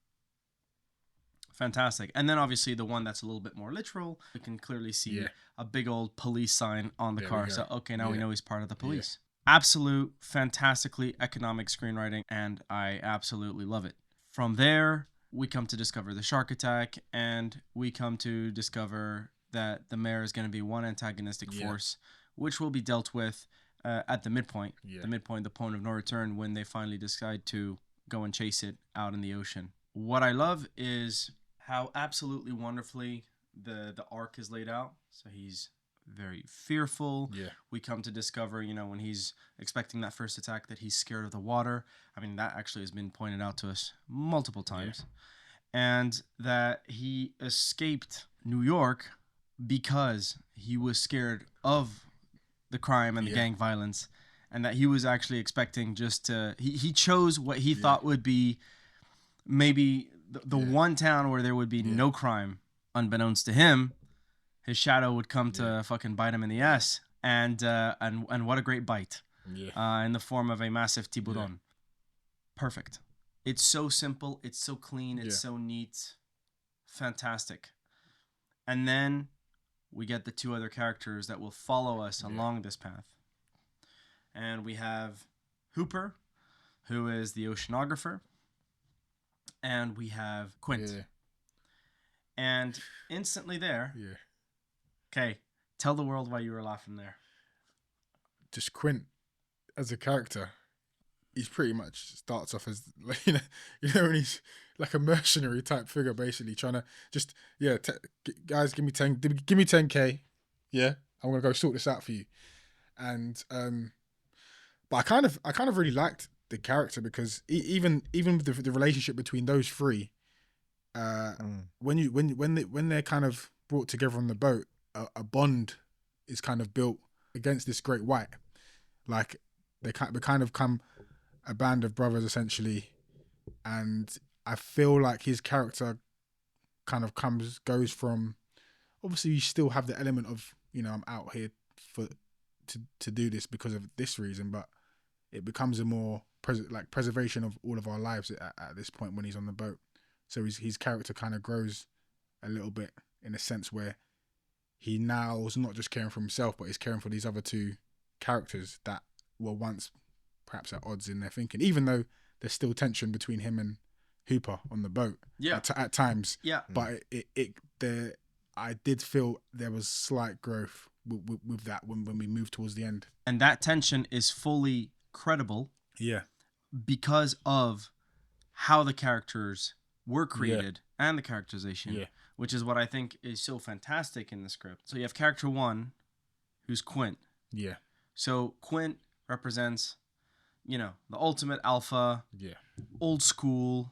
Fantastic. And then obviously the one that's a little bit more literal, we can clearly see a big old police sign on the There car. we go. So, okay, now we know he's part of the Yeah. police. Absolute, fantastically economic screenwriting, and I absolutely love it. From there, we come to discover the shark attack, and we come to discover that the mayor is going to be one antagonistic force, which will be dealt with at the midpoint. Yeah. The midpoint, the point of no return, when they finally decide to go and chase it out in the ocean. What I love is how absolutely wonderfully the arc is laid out. So he's very fearful. Yeah. We come to discover, when he's expecting that first attack, that he's scared of the water. I mean, that actually has been pointed out to us multiple times. And that he escaped New York because he was scared of the crime and the gang violence, and that he was actually expecting just to... He chose what he thought would be maybe the one town where there would be no crime. Unbeknownst to him, his shadow would come to fucking bite him in the ass, and what a great bite, in the form of a massive tiburon. Perfect. It's so simple, it's so clean, it's so neat, fantastic. And then we get the two other characters that will follow us along this path, and we have Hooper, who is the oceanographer. And we have Quint. Yeah. And instantly there. Yeah. Okay, tell the world why you were laughing there. Just Quint as a character, he's pretty much starts off as when he's like a mercenary type figure, basically trying to just guys, give me 10K, I'm gonna go sort this out for you. And but I kind of really liked the character, because even with the relationship between those three, when they're kind of brought together on the boat, a bond is kind of built against this great white. Like they kind of come a band of brothers essentially, and I feel like his character kind of goes from, obviously you still have the element of I'm out here to do this because of this reason, but it becomes a more preservation of all of our lives at this point when he's on the boat. So his character kind of grows a little bit in a sense where he now is not just caring for himself, but he's caring for these other two characters that were once perhaps at odds in their thinking, even though there's still tension between him and Hooper on the boat at times. Yeah. But I did feel there was slight growth with that when we moved towards the end. And that tension is fully credible. Yeah. Because of how the characters were created and the characterization, which is what I think is so fantastic in the script. So you have character one, who's Quint. Yeah. So Quint represents, the ultimate alpha. Yeah. Old school.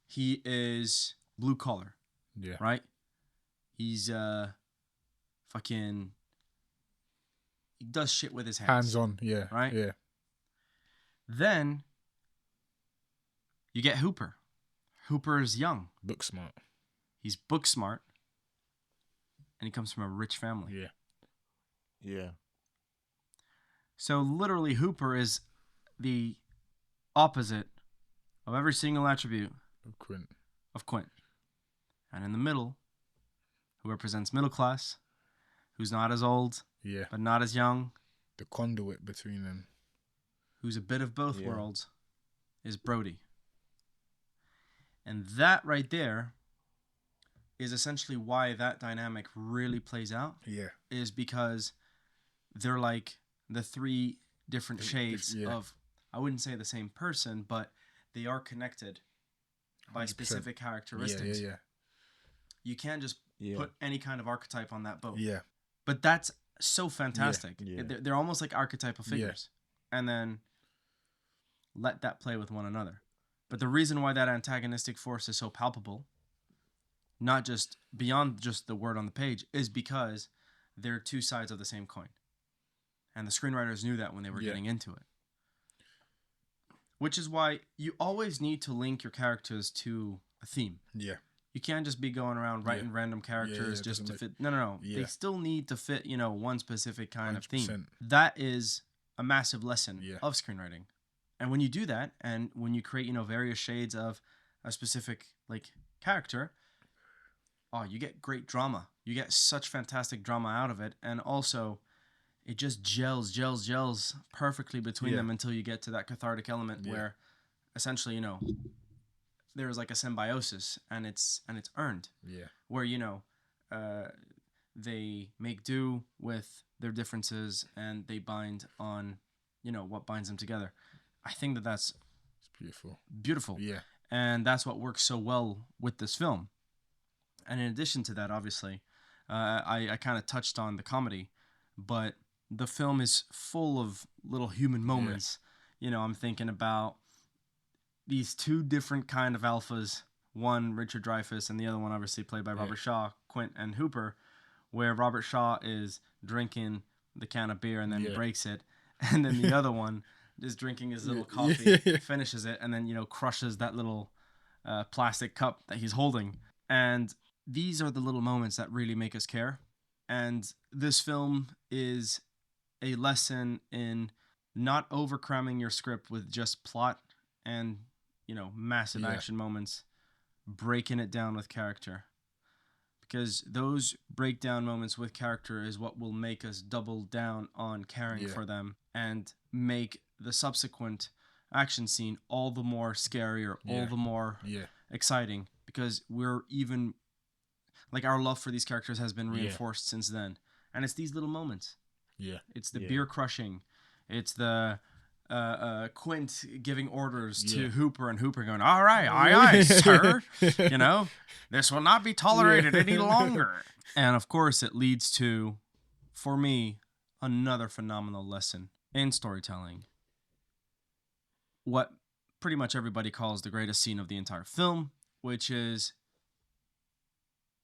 He is blue collar. Yeah. Right? He's fucking... He does shit with his hands. Hands on, yeah. Right? Yeah. Then you get Hooper. Hooper is young. Book smart. He's book smart. And he comes from a rich family. Yeah. Yeah. So literally Hooper is the opposite of every single attribute of Quint. And in the middle, who represents middle class, who's not as old, but not as young. The conduit between them. Who's a bit of both worlds, is Brody. And that right there is essentially why that dynamic really plays out. Yeah. Is because they're like the three different shades of, I wouldn't say the same person, but they are connected by 100%. Specific characteristics. Yeah. You can't just put any kind of archetype on that boat. Yeah. But that's so fantastic. Yeah. They're almost like archetypal figures. And then let that play with one another. But the reason why that antagonistic force is so palpable, not just beyond just the word on the page, is because they're two sides of the same coin. And the screenwriters knew that when they were getting into it. Which is why you always need to link your characters to a theme. Yeah. You can't just be going around writing random characters it just to doesn't fit. No. Yeah. They still need to fit, one specific kind of theme. 100%. That is a massive lesson Yeah. of screenwriting. And when you do that, and when you create, various shades of a specific character, you get great drama. You get such fantastic drama out of it, and also it just gels perfectly between them until you get to that cathartic element where essentially, there's like a symbiosis, and it's earned. Yeah. Where they make do with their differences, and they bind on, what binds them together. I think that's It's beautiful. Yeah. And that's what works so well with this film. And in addition to that, obviously, I kind of touched on the comedy, but the film is full of little human moments. I'm thinking about these two different kind of alphas, one Richard Dreyfuss and the other one obviously played by Robert Shaw, Quint and Hooper, where Robert Shaw is drinking the can of beer and then he breaks it, and then the other one is drinking his little coffee, finishes it, and then crushes that little plastic cup that he's holding. And these are the little moments that really make us care. And this film is a lesson in not overcramming your script with just plot and massive action moments, breaking it down with character, because those breakdown moments with character is what will make us double down on caring for them and make the subsequent action scene all the more scarier, all the more exciting, because we're even our love for these characters has been reinforced since then. And it's these little moments. It's the beer crushing, it's the Quint giving orders to Hooper, and Hooper going, "All right, aye, sir. This will not be tolerated any longer." And of course, it leads to, for me, another phenomenal lesson in storytelling. What pretty much everybody calls the greatest scene of the entire film, which is,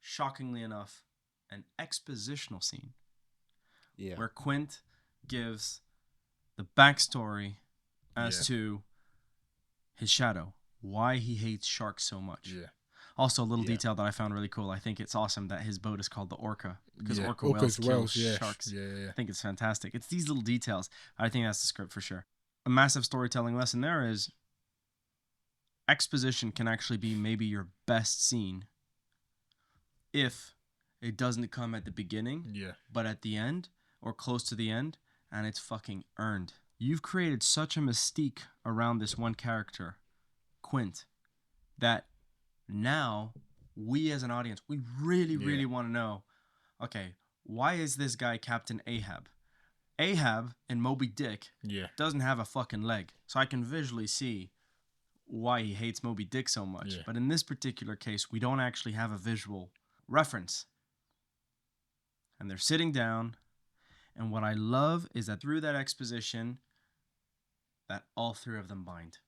shockingly enough, an expositional scene. Where Quint gives the backstory as to his shadow, why he hates sharks so much. Also, a little detail that I found really cool. I think it's awesome that his boat is called the Orca, because orca whales kill sharks. I think it's fantastic. It's these little details. I think that's the script for sure. A massive storytelling lesson there is exposition can actually be maybe your best scene if it doesn't come at the beginning, but at the end or close to the end, and it's fucking earned. You've created such a mystique around this one character, Quint, that now we as an audience, we really want to know, okay, why is this guy Captain Ahab? Ahab in Moby Dick doesn't have a fucking leg. So I can visually see why he hates Moby Dick so much. But in this particular case, we don't actually have a visual reference. And they're sitting down, and what I love is that through that exposition, that all three of them bind.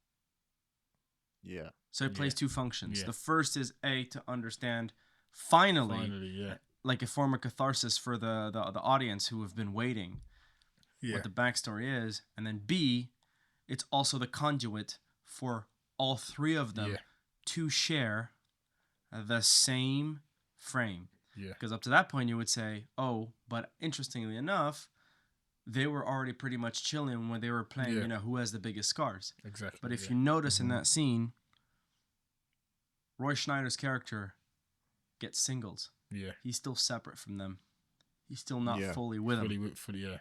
So it plays two functions. The first is to understand finally like a form of catharsis for the audience who have been waiting, what the backstory is, and then B, it's also the conduit for all three of them to share the same frame. Because up to that point you would say, oh, but interestingly enough, they were already pretty much chilling when they were playing, who has the biggest scars. Exactly. But if you notice in that scene, Roy Schneider's character gets singled. He's still separate from them. He's still not fully with them.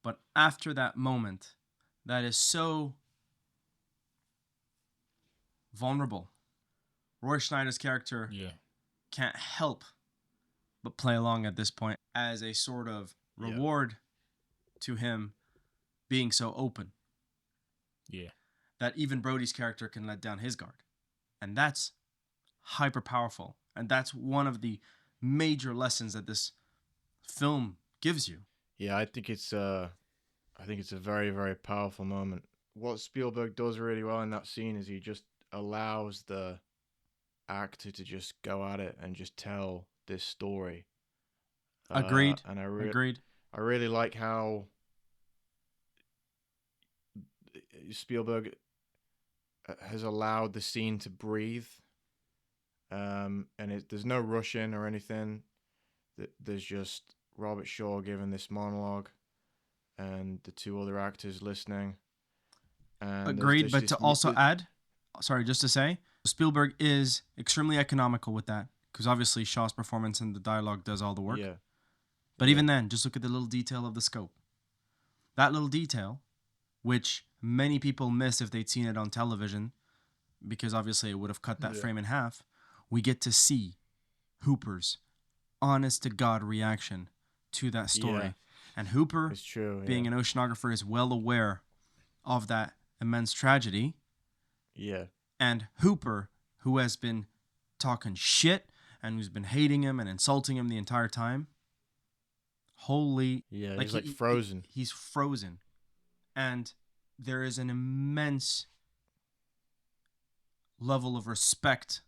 But after that moment, that is so vulnerable. Roy Schneider's character can't help but play along at this point as a sort of reward to him being so open. That even Brody's character can let down his guard. And that's hyper powerful. And that's one of the major lessons that this film gives you. I think it's a very, very powerful moment. What Spielberg does really well in that scene is he just allows the actor to just go at it and just tell this story. Agreed. And Agreed. I really like how Spielberg has allowed the scene to breathe. There's no rushing or anything. There's just Robert Shaw giving this monologue, and the two other actors listening. And Agreed, but to also add, sorry, just to say, Spielberg is extremely economical with that, because obviously Shaw's performance and the dialogue does all the work. Yeah. But even then, just look at the little detail of the scope. That little detail, which many people miss if they'd seen it on television, because obviously it would have cut that frame in half, we get to see Hooper's honest to God reaction to that story. Yeah. And Hooper, It's true, being an oceanographer, is well aware of that immense tragedy. Yeah. And Hooper, who has been talking shit and who's been hating him and insulting him the entire time, Yeah, he's like frozen. He's frozen. And there is an immense level of respect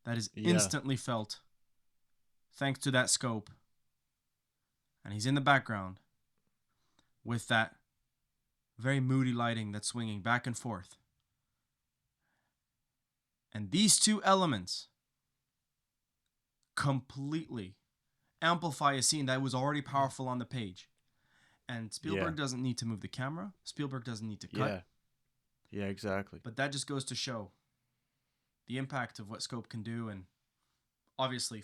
that is instantly felt thanks to that scope. And he's in the background with that very moody lighting that's swinging back and forth. And these two elements completely amplify a scene that was already powerful on the page. And Spielberg doesn't need to move the camera. Spielberg doesn't need to cut. Yeah, exactly. But that just goes to show the impact of what scope can do, and obviously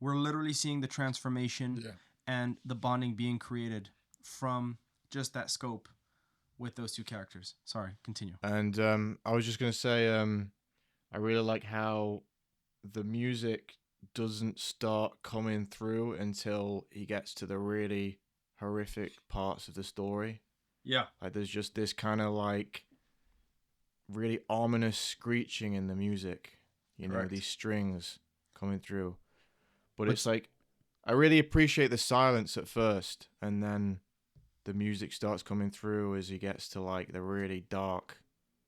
we're literally seeing the transformation and the bonding being created from just that scope with those two characters. Sorry, continue. And I was just going to say, I really like how the music doesn't start coming through until he gets to the really horrific parts of the story. Yeah. Like there's just this kind of like really ominous screeching in the music, you know, these strings coming through. But it's like, I really appreciate the silence at first, and then the music starts coming through as he gets to like the really dark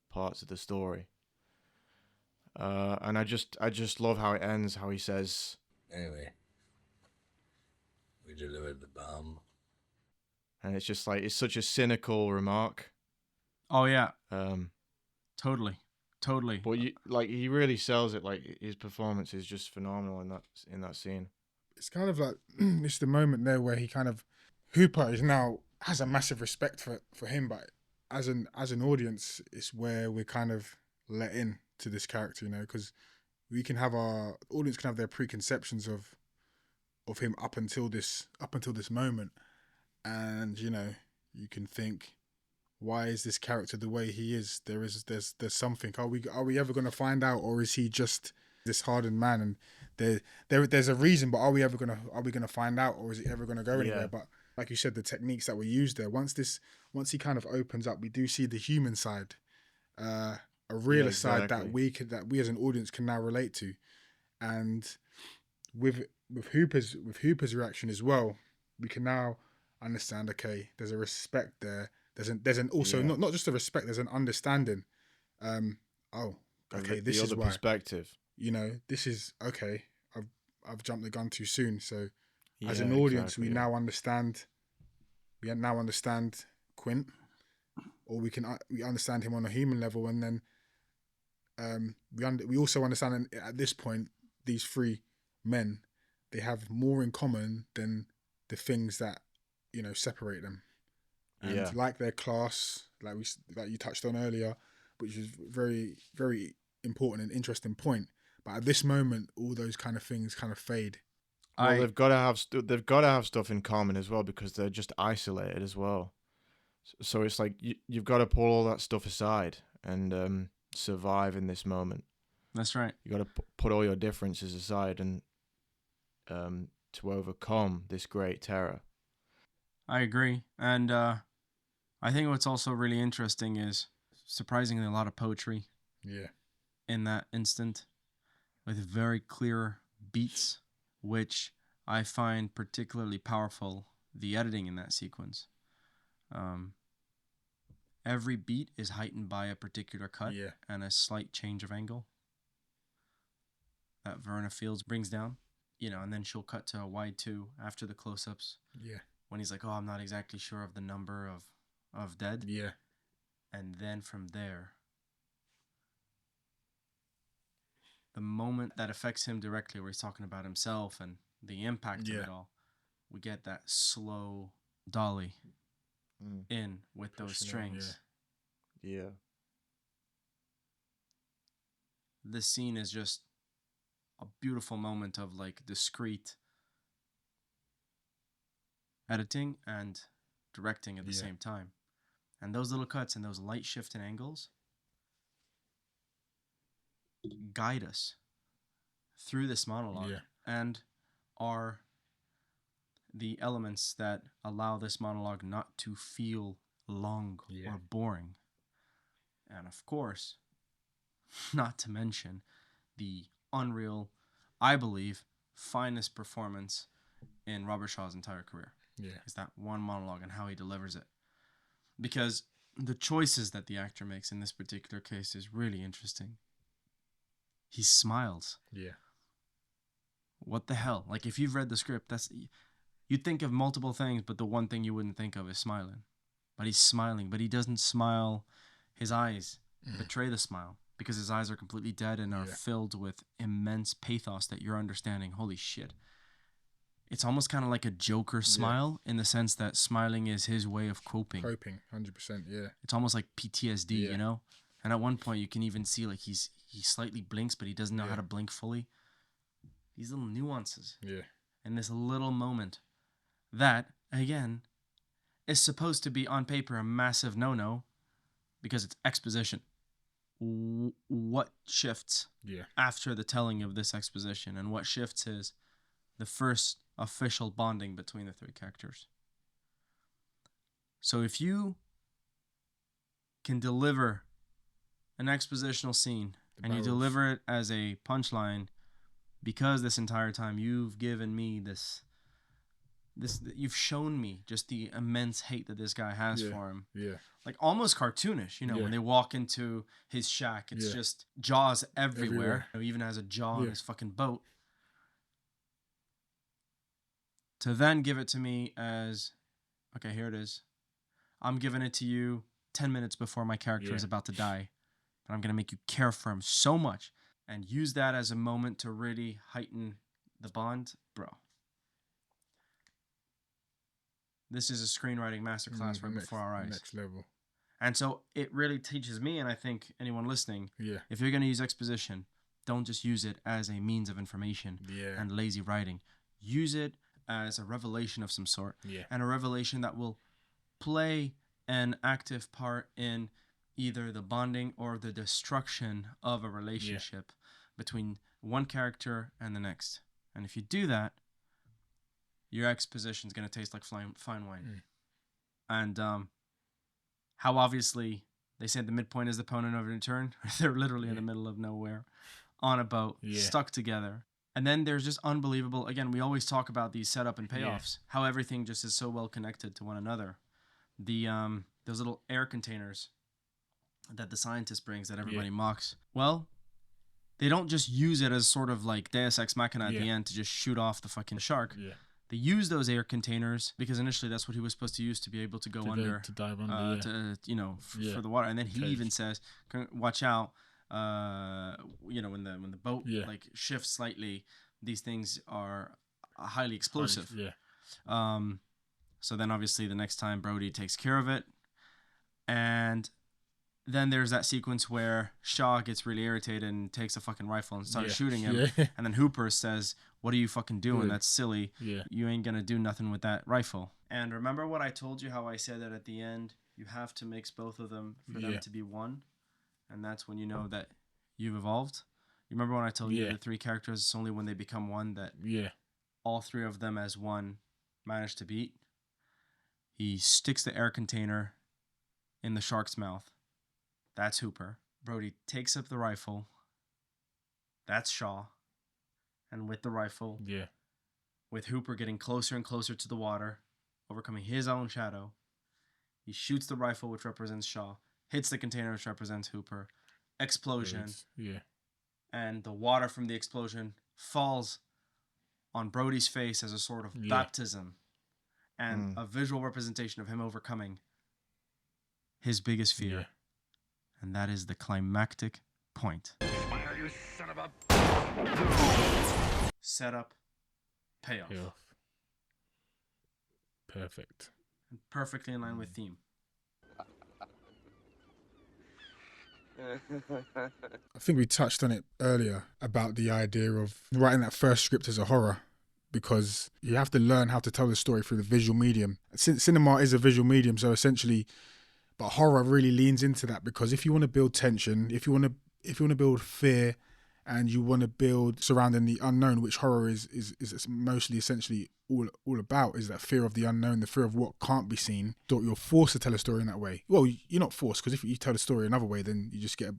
parts of the story. And I just love how it ends, how he says, Anyway, we delivered the bomb. and it's just like, it's such a cynical remark. Oh yeah. Totally. But he really sells it. Like his performance is just phenomenal in that scene. It's kind of like it's the moment there where he kind of Hooper is now has a massive respect for him, but as an audience, it's where we're kind of let in to this character, you know, because we can have our audience can have their preconceptions of him up until this moment, and you know, you can think, why is this character the way he is? There's something. Are we ever going to find out, or is he just this hardened man? And there's a reason, but are we gonna find out, or is it ever going to go anywhere? But like you said, the techniques that were used there. Once he kind of opens up, we do see the human side, a realer side that we as an audience can now relate to, and with Hooper's reaction as well, we can now understand. Okay, there's a respect there. There's an also not just a respect. There's an understanding. Okay, this is why. Perspective. You know, this is okay. I've jumped the gun too soon. So, as an audience, we now understand. We now understand Quint, or we understand him on a human level, and then we also understand at this point these three men, they have more in common than the things that, you know, separate them. And like their class, like you touched on earlier, which is very, very important and interesting point. But at this moment, all those kind of things kind of fade. Well, they've got to have stuff in common as well, because they're just isolated as well. So it's like you've got to pull all that stuff aside and survive in this moment. That's right. You got to put all your differences aside and to overcome this great terror. I agree. And I think what's also really interesting is surprisingly a lot of poetry. Yeah. In that instant, with very clear beats, which I find particularly powerful. The editing in that sequence. Every beat is heightened by a particular cut and a slight change of angle that Verna Fields brings down. You know, and then she'll cut to a wide 2 after the close-ups. Yeah. When he's like, oh, I'm not exactly sure of the number of dead. Yeah. And then from there, the moment that affects him directly, where he's talking about himself and the impact of it all, we get that slow dolly in with those strings. Yeah. This scene is just a beautiful moment of like discreet editing and directing at the same time. And those little cuts and those light shifting angles guide us through this monologue and are the elements that allow this monologue not to feel long or boring. And of course, not to mention the unreal, I believe, finest performance in Robert Shaw's entire career. Is that one monologue and how he delivers it. Because the choices that the actor makes in this particular case is really interesting. He smiles. What the hell? Like, if you've read the script, you'd think of multiple things, but the one thing you wouldn't think of is smiling. But he's smiling, but he doesn't smile. His eyes betray the smile because his eyes are completely dead and are filled with immense pathos that you're understanding. Holy shit. It's almost kind of like a Joker smile in the sense that smiling is his way of coping. 100%, yeah. It's almost like PTSD, you know? And at one point you can even see like he slightly blinks, but he doesn't know how to blink fully. These little nuances. In this little moment that, again, is supposed to be on paper a massive no-no because it's exposition. What shifts after the telling of this exposition? And what shifts is the first official bonding between the three characters. So if you can deliver an expositional scene and you deliver it as a punchline, because this entire time you've given me this you've shown me just the immense hate that this guy has for him. Like almost cartoonish, you know, when they walk into his shack, it's just jaws everywhere. He even has a jaw on his fucking boat. To then give it to me as, okay, here it is. I'm giving it to you 10 minutes before my character is about to die. But I'm going to make you care for him so much and use that as a moment to really heighten the bond. Bro. This is a screenwriting masterclass right before our eyes. Next level. And so it really teaches me, and I think anyone listening, if you're going to use exposition, don't just use it as a means of information and lazy writing. Use it as a revelation of some sort, and a revelation that will play an active part in either the bonding or the destruction of a relationship between one character and the next. And if you do that, your exposition is going to taste like fine wine. And how obviously they say the midpoint is the point of no return. They're literally in the middle of nowhere on a boat, stuck together. And then there's just unbelievable, again, we always talk about these setup and payoffs, how everything just is so well connected to one another. The those little air containers that the scientist brings that everybody mocks. Well, they don't just use it as sort of like Deus Ex Machina at the end to just shoot off the fucking shark. They use those air containers because initially that's what he was supposed to use to be able to go under, to dive under, for the water. And then he even says, watch out. When the boat like shifts slightly, these things are highly explosive. So then obviously the next time Brody takes care of it, and then there's that sequence where Shaw gets really irritated and takes a fucking rifle and starts shooting him, and then Hooper says, "What are you fucking doing? That's silly. You ain't gonna do nothing with that rifle." And remember what I told you, how I said that at the end you have to mix both of them for them to be one. And that's when you know that you've evolved. You remember when I told you the three characters, it's only when they become one that all three of them as one manage to beat. He sticks the air container in the shark's mouth. That's Hooper. Brody takes up the rifle. That's Shaw. And with the rifle, with Hooper getting closer and closer to the water, overcoming his own shadow, he shoots the rifle, which represents Shaw, hits the container, which represents Hooper. Explosion. And the water from the explosion falls on Brody's face as a sort of baptism and a visual representation of him overcoming his biggest fear. And that is the climactic point. Smile, you son of a... Setup, payoff. Payoff. Perfect. Perfectly in line with theme. I think we touched on it earlier about the idea of writing that first script as a horror, because you have to learn how to tell the story through the visual medium. Cinema is a visual medium, so essentially, but horror really leans into that, because if you want to build tension, if you want to build fear, and you want to build surrounding the unknown, which horror is mostly essentially all about, is that fear of the unknown, the fear of what can't be seen. You're forced to tell a story in that way. Well, you're not forced, because if you tell a story another way, then you just get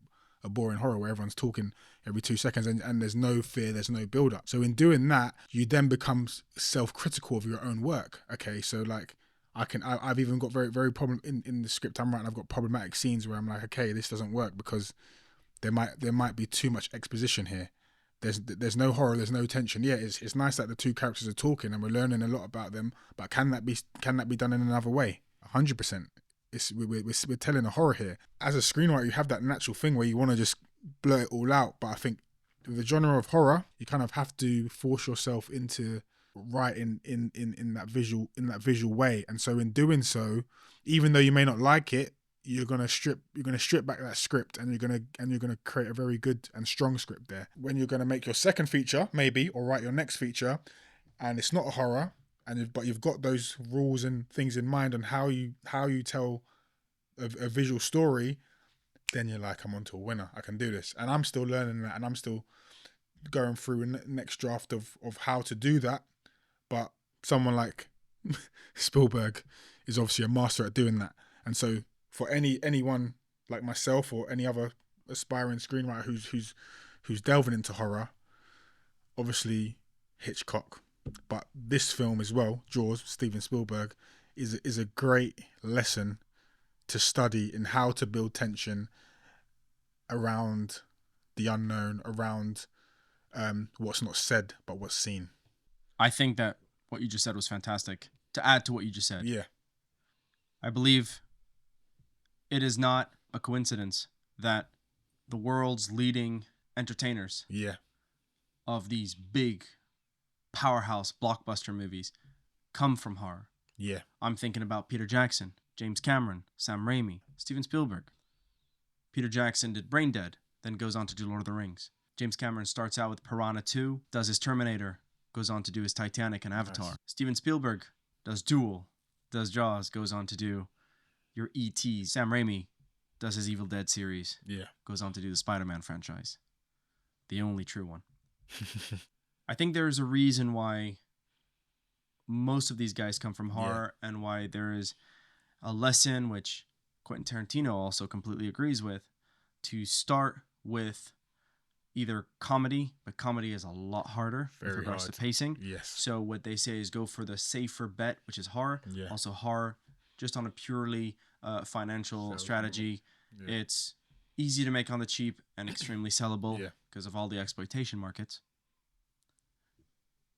a boring horror where everyone's talking every 2 seconds and there's no fear, there's no build up. So in doing that, you then become self-critical of your own work. Okay, so like I've even got very problem in the script I'm writing. I've got problematic scenes where I'm like, okay, this doesn't work because there might be too much exposition here. There's no horror, there's no tension. Yeah, it's nice that the two characters are talking and we're learning a lot about them, but can that be done in another way? 100%. We're telling a horror here. As a screenwriter, you have that natural thing where you want to just blurt it all out, but I think with the genre of horror, you kind of have to force yourself into writing in that visual way. And so in doing so, even though you may not like it, you're gonna strip back that script, and you're gonna create a very good and strong script there. When you're gonna make your second feature, maybe, or write your next feature, and it's not a horror, but you've got those rules and things in mind on how you tell a visual story, then you're like, I'm onto a winner. I can do this, and I'm still learning that, and I'm still going through a next draft of how to do that. But someone like Spielberg is obviously a master at doing that, and so for anyone like myself or any other aspiring screenwriter who's delving into horror, obviously Hitchcock, but this film as well, Jaws, Steven Spielberg, is a great lesson to study in how to build tension around the unknown, around what's not said but what's seen. I think that what you just said was fantastic. To add to what you just said, Yeah, I believe it is not a coincidence that the world's leading entertainers yeah, of these big powerhouse blockbuster movies come from horror. yeah, I'm thinking about Peter Jackson, James Cameron, Sam Raimi, Steven Spielberg. Peter Jackson did Brain Dead, then goes on to do Lord of the Rings. James Cameron starts out with Piranha 2, does his Terminator, goes on to do his Titanic and Avatar. Nice. Steven Spielberg does Duel, does Jaws, goes on to do your E.T. Sam Raimi does his Evil Dead series, yeah, goes on to do the Spider-Man franchise. The only true one. I think there's a reason why most of these guys come from horror, and why there is a lesson, which Quentin Tarantino also completely agrees with, to start with either comedy, but comedy is a lot harder with Very regards hard. to pacing. yes, So what they say is go for the safer bet, which is horror. yeah, Also horror, just on a purely financial Sales strategy. yeah. It's easy to make on the cheap and extremely sellable Yeah. because of all the exploitation markets.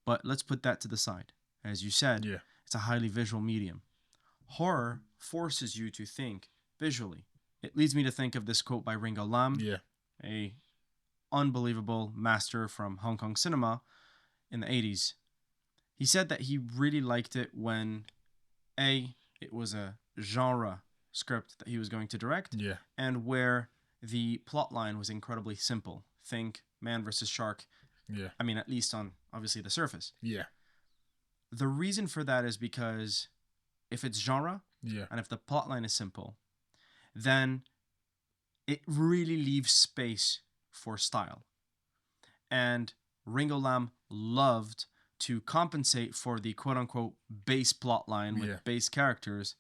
But let's put that to the side. As you said, Yeah. it's a highly visual medium. Horror forces you to think visually. It leads me to think of this quote by Ringo Lam, Yeah. a unbelievable master from Hong Kong cinema in the 80s. He said that he really liked it when it was a genre script that he was going to direct, Yeah. and where the plot line was incredibly simple. Think man versus shark. Yeah. I mean, at least on obviously the surface. Yeah. The reason for that is because if it's genre Yeah. and if the plot line is simple, then it really leaves space for style. And Ringo Lam loved to compensate for the quote-unquote base plot line with Yeah. base characters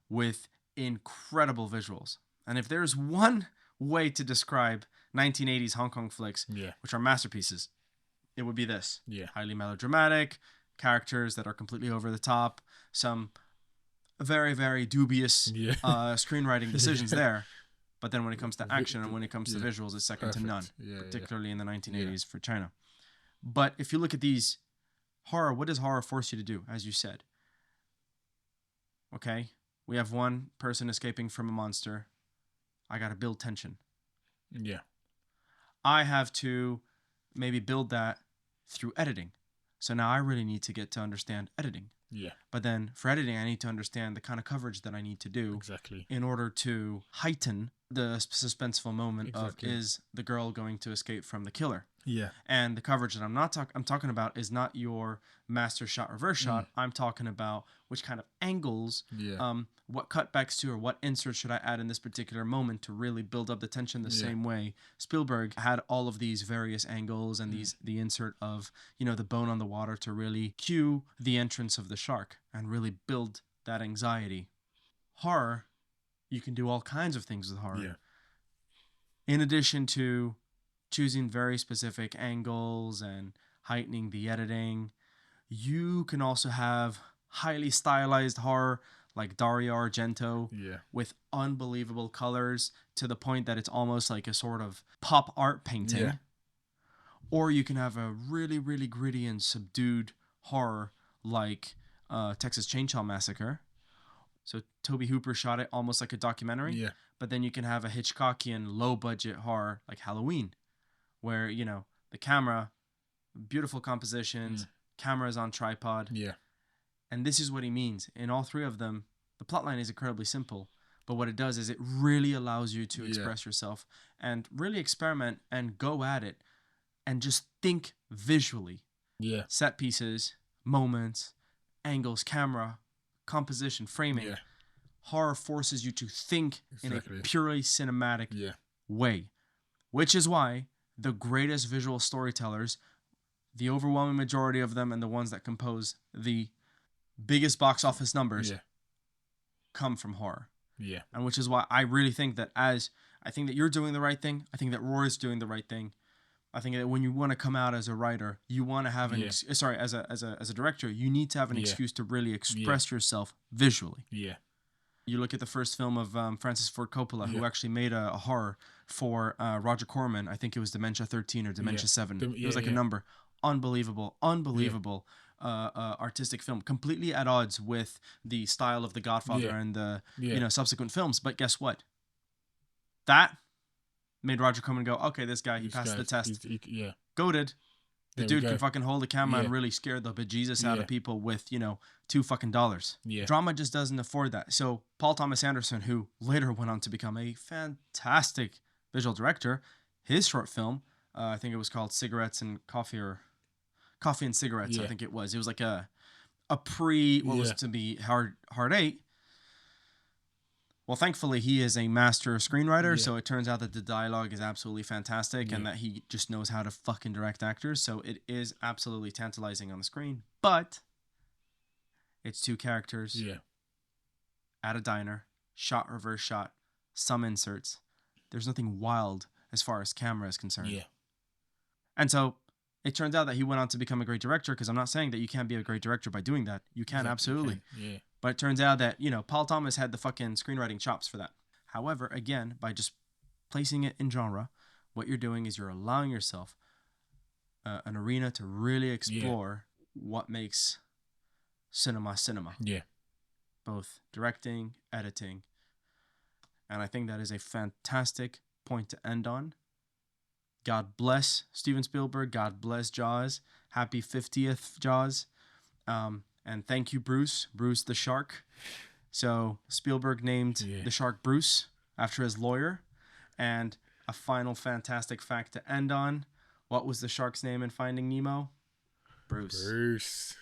with incredible visuals. And if there's one way to describe 1980s Hong Kong flicks, Yeah. which are masterpieces, it would be this. Yeah. Highly melodramatic, characters that are completely over the top, some very, very dubious Yeah. screenwriting decisions Yeah. there. But then when it comes to action and when it comes to Yeah. visuals, it's second to Perfect. none, Yeah. particularly in the 1980s for China. But if you look at these horror, what does horror force you to do, as you said? Okay, we have one person escaping from a monster. I got to build tension. Yeah. I have to maybe build that through editing. So now I really need to get to understand editing. Yeah. But then for editing, I need to understand the kind of coverage that I need to do Exactly. in order to heighten the suspenseful moment Exactly. of, is the girl going to escape from the killer? Yeah. And the coverage that I'm talking about is not your master shot, reverse shot. I'm talking about which kind of angles, Yeah. what cutbacks to, or what inserts should I add in this particular moment to really build up the tension the same way Spielberg had all of these various angles and the insert of, the bone on the water to really cue the entrance of the shark and really build that anxiety. Horror, you can do all kinds of things with horror. Yeah. In addition to choosing very specific angles and heightening the editing, you can also have highly stylized horror like Dario Argento Yeah. with unbelievable colors to the point that it's almost like a sort of pop art painting. Yeah. Or you can have a really, really gritty and subdued horror like Texas Chainsaw Massacre. So Tobe Hooper shot it almost like a documentary. Yeah. But then you can have a Hitchcockian low-budget horror like Halloween, where, the camera, beautiful compositions, cameras on tripod. Yeah. And this is what he means. In all three of them, the plotline is incredibly simple. But what it does is it really allows you to express yourself and really experiment and go at it and just think visually. Yeah. Set pieces, moments, angles, camera, composition, framing. Yeah. Horror forces you to think Exactly. in a purely cinematic Yeah. way, which is why the greatest visual storytellers, the overwhelming majority of them and the ones that compose the biggest box office numbers, come from horror. Yeah. And which is why I really think that I think that you're doing the right thing. I think that Roy's doing the right thing. I think that when you want to come out as a writer, you want to have as a director, you need to have an excuse to really express yourself visually. Yeah. You look at the first film of Francis Ford Coppola, who actually made a horror for Roger Corman. I think it was Dementia 13 or Dementia 7. It was like a number. Unbelievable artistic film. Completely at odds with the style of The Godfather and the subsequent films. But guess what? That made Roger Corman go, okay, this guy, he passed the test. Goated. The dude can fucking hold a camera and really scare the bejesus out of people with, $2. Yeah. Drama just doesn't afford that. So Paul Thomas Anderson, who later went on to become a fantastic visual director, his short film, I think it was called Cigarettes and Coffee, or Coffee and Cigarettes, I think it was. It was like a pre, what was to be Hard 8. Well, thankfully, he is a master screenwriter, so it turns out that the dialogue is absolutely fantastic and that he just knows how to fucking direct actors. So it is absolutely tantalizing on the screen. But it's two characters at a diner, shot, reverse shot, some inserts. There's nothing wild as far as camera is concerned. Yeah. And so it turns out that he went on to become a great director, because I'm not saying that you can't be a great director by doing that. You can, absolutely. Yeah. But it turns out that, Paul Thomas had the fucking screenwriting chops for that. However, again, by just placing it in genre, what you're doing is you're allowing yourself an arena to really explore what makes cinema. Yeah. Both directing, editing. And I think that is a fantastic point to end on. God bless Steven Spielberg. God bless Jaws. Happy 50th Jaws. And thank you, Bruce the shark. So Spielberg named the shark Bruce after his lawyer. And a final fantastic fact to end on. What was the shark's name in Finding Nemo? Bruce.